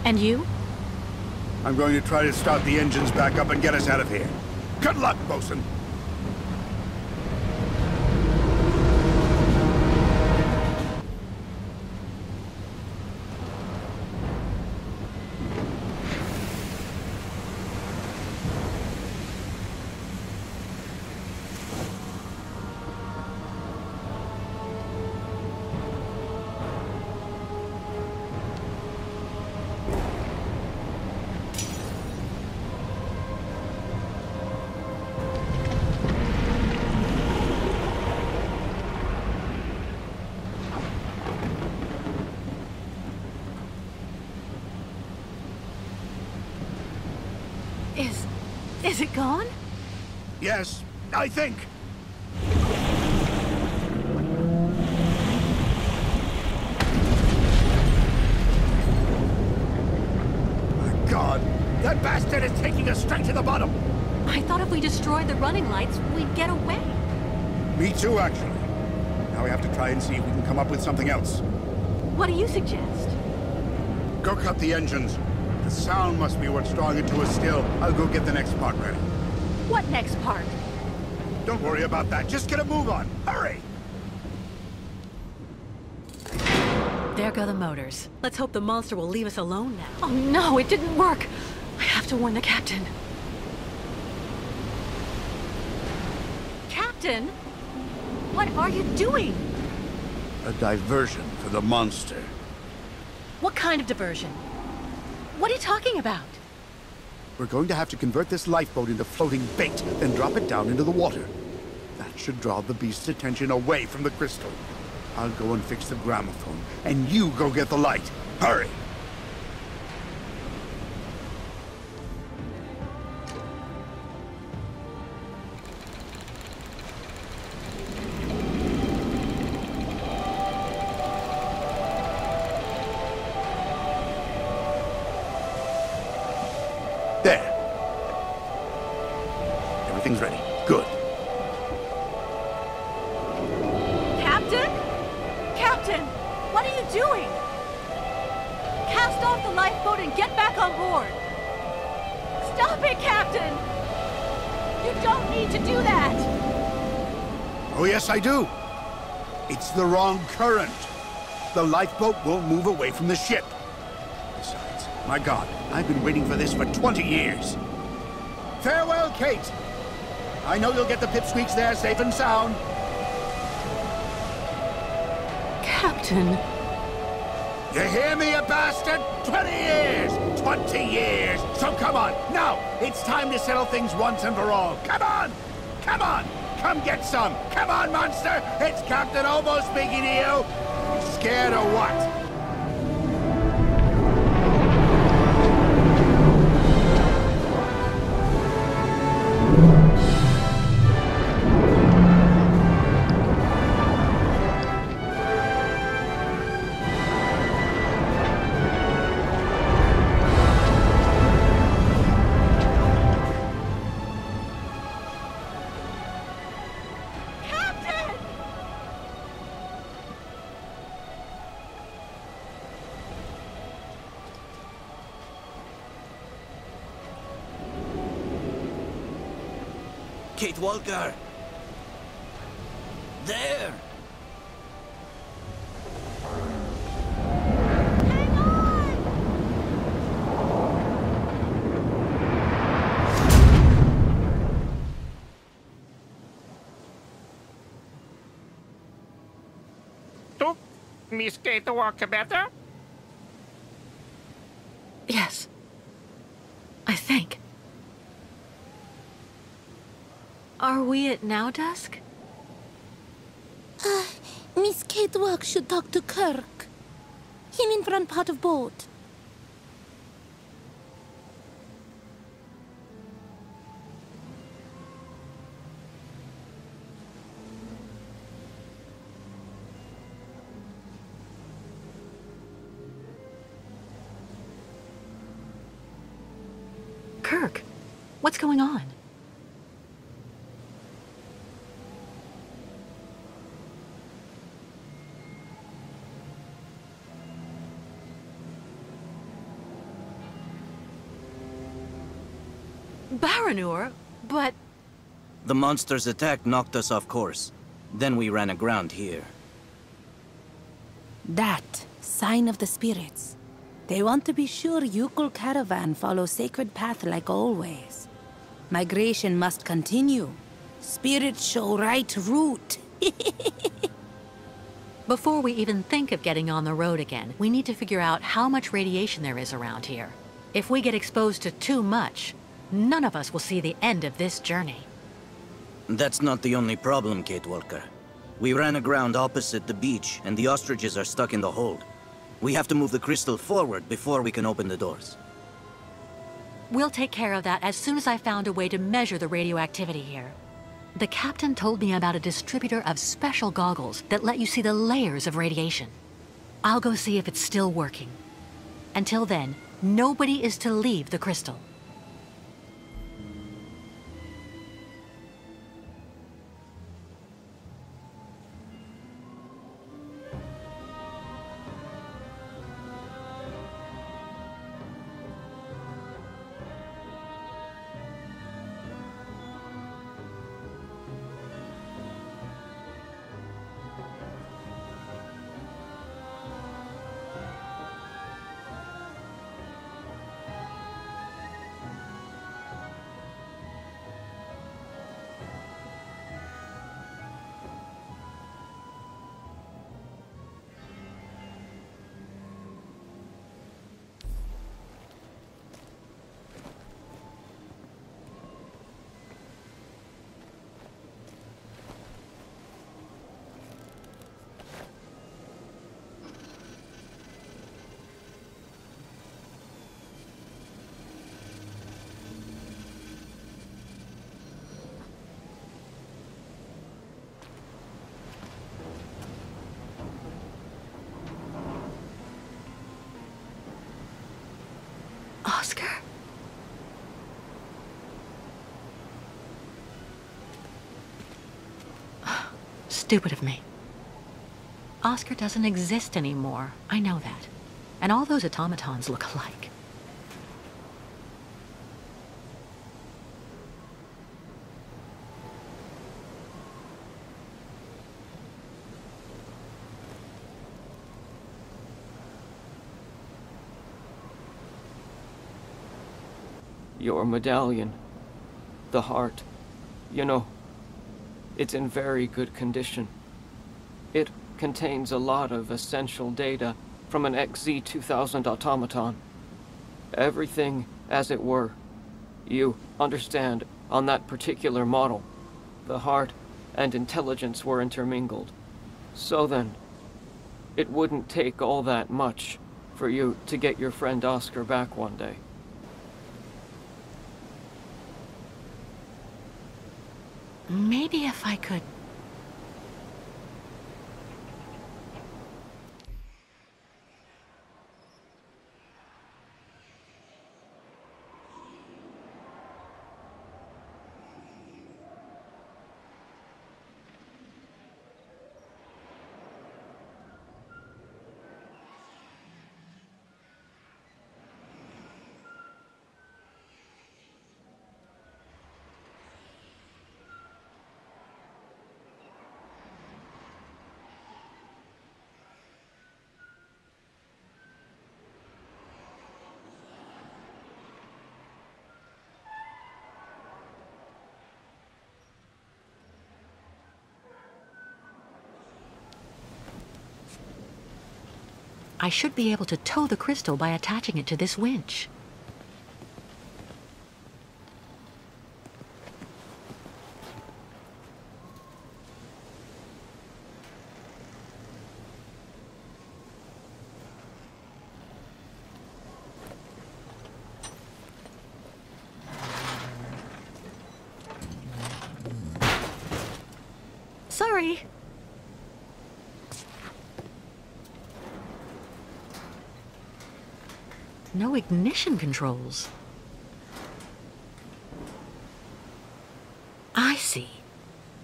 And you? I'm going to try to start the engines back up and get us out of here. Good luck, bosun! Is it gone? Yes, I think. My God, that bastard is taking us straight to the bottom. I thought if we destroyed the running lights, we'd get away. Me too, actually. Now we have to try and see if we can come up with something else. What do you suggest? Go cut the engines. The sound must be what's drawing it to us still. I'll go get the next part ready. What next part? Don't worry about that. Just get a move on. Hurry! There go the motors. Let's hope the monster will leave us alone now. Oh no, it didn't work. I have to warn the captain. Captain? What are you doing? A diversion for the monster. What kind of diversion? What are you talking about? We're going to have to convert this lifeboat into floating bait, then drop it down into the water. That should draw the beast's attention away from the crystal. I'll go and fix the gramophone, and you go get the light. Hurry! There. Everything's ready. Good. Captain? Captain, what are you doing? Cast off the lifeboat and get back on board. Stop it, Captain! You don't need to do that! Oh, yes, I do. It's the wrong current. The lifeboat won't move away from the ship. Besides, my God, I've been waiting for this for 20 years. Farewell, Kate. I know you'll get the pipsqueaks there safe and sound. Captain. You hear me, you bastard? 20 years! 20 years! So come on, now! It's time to settle things once and for all. Come on! Come on! Come get some! Come on, monster! It's Captain Oboe speaking to you! Scared or what? Kate Walker! There! To Miss Kate Walker better? Yes. I think. Are we at now dusk? Miss Kate Walker should talk to Kirk. Him in front part of boat. Kirk. What's going on? Baranur, but... The monster's attack knocked us off course. Then we ran aground here. That sign of the spirits. They want to be sure Yukul caravan follow sacred path like always. Migration must continue. Spirits show right route. Before we even think of getting on the road again, we need to figure out how much radiation there is around here. If we get exposed to too much, none of us will see the end of this journey. That's not the only problem, Kate Walker. We ran aground opposite the beach, and the ostriches are stuck in the hold. We have to move the crystal forward before we can open the doors. We'll take care of that as soon as I found a way to measure the radioactivity here. The captain told me about a distributor of special goggles that let you see the layers of radiation. I'll go see if it's still working. Until then, nobody is to leave the crystal. Oscar? Stupid of me. Oscar doesn't exist anymore. I know that. And all those automatons look alike. Your medallion. The heart. You know, it's in very good condition. It contains a lot of essential data from an XZ-2000 automaton. Everything as it were. You understand, on that particular model, the heart and intelligence were intermingled. So then, it wouldn't take all that much for you to get your friend Oscar back one day. Maybe if I could... I should be able to tow the crystal by attaching it to this winch. Sorry. No ignition controls.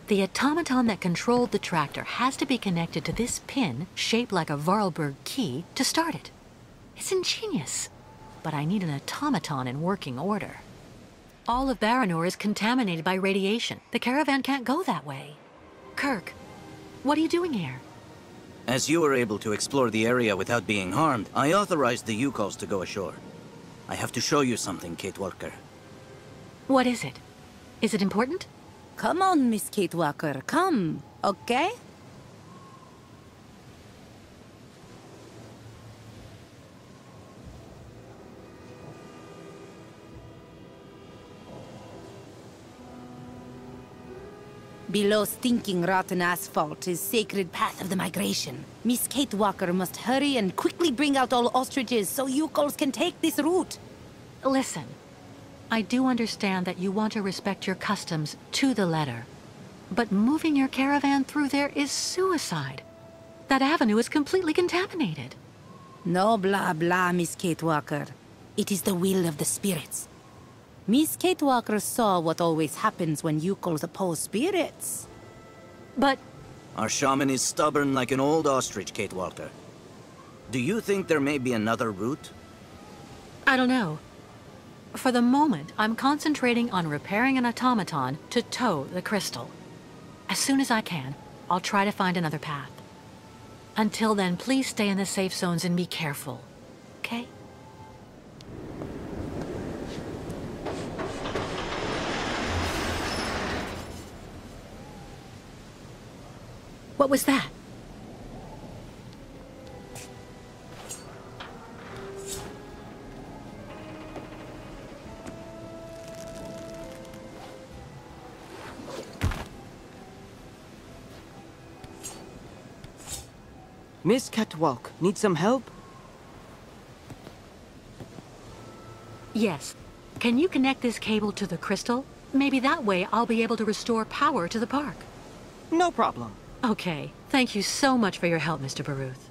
The automaton that controlled the tractor has to be connected to this pin, shaped like a Vorarlberg key, to start it. It's ingenious, but I need an automaton in working order. All of Baranor is contaminated by radiation. The caravan can't go that way. Kirk, what are you doing here? As you were able to explore the area without being harmed, I authorized the Yukols to go ashore. I have to show you something, Kate Walker. What is it? Is it important? Come on, Miss Kate Walker, come, okay? Below stinking rotten asphalt is sacred path of the migration. Miss Kate Walker must hurry and quickly bring out all ostriches so Yukols can take this route. Listen, I do understand that you want to respect your customs to the letter. But moving your caravan through there is suicide. That avenue is completely contaminated. No blah blah, Miss Kate Walker. It is the will of the spirits. Miss Kate Walker saw what always happens when Yukols oppose spirits. But... Our shaman is stubborn like an old ostrich, Kate Walker. Do you think there may be another route? I don't know. For the moment, I'm concentrating on repairing an automaton to tow the crystal. As soon as I can, I'll try to find another path. Until then, please stay in the safe zones and be careful, okay? What was that? Miss Catwalk, need some help? Yes. Can you connect this cable to the crystal? Maybe that way I'll be able to restore power to the park. No problem. Okay. Thank you so much for your help, Mr. Baruth.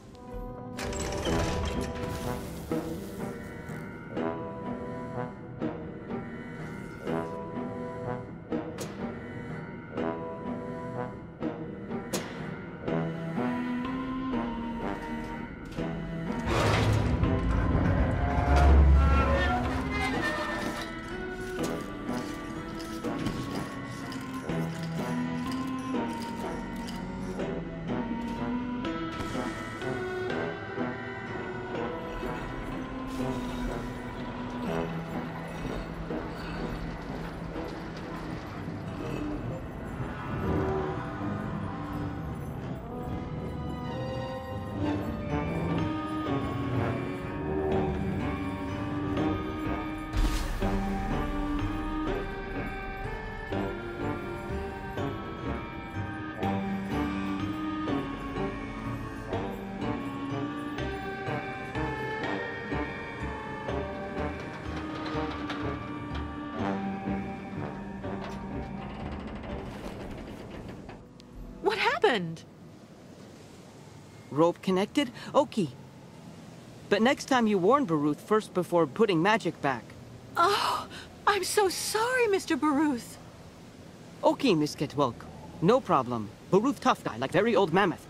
What happened? Rope connected? Okay. But next time you warn Baruth first before putting magic back. Oh, I'm so sorry, Mr. Baruth. Okay, Miss Catwalk. No problem. Baruth tough guy, like very old mammoth.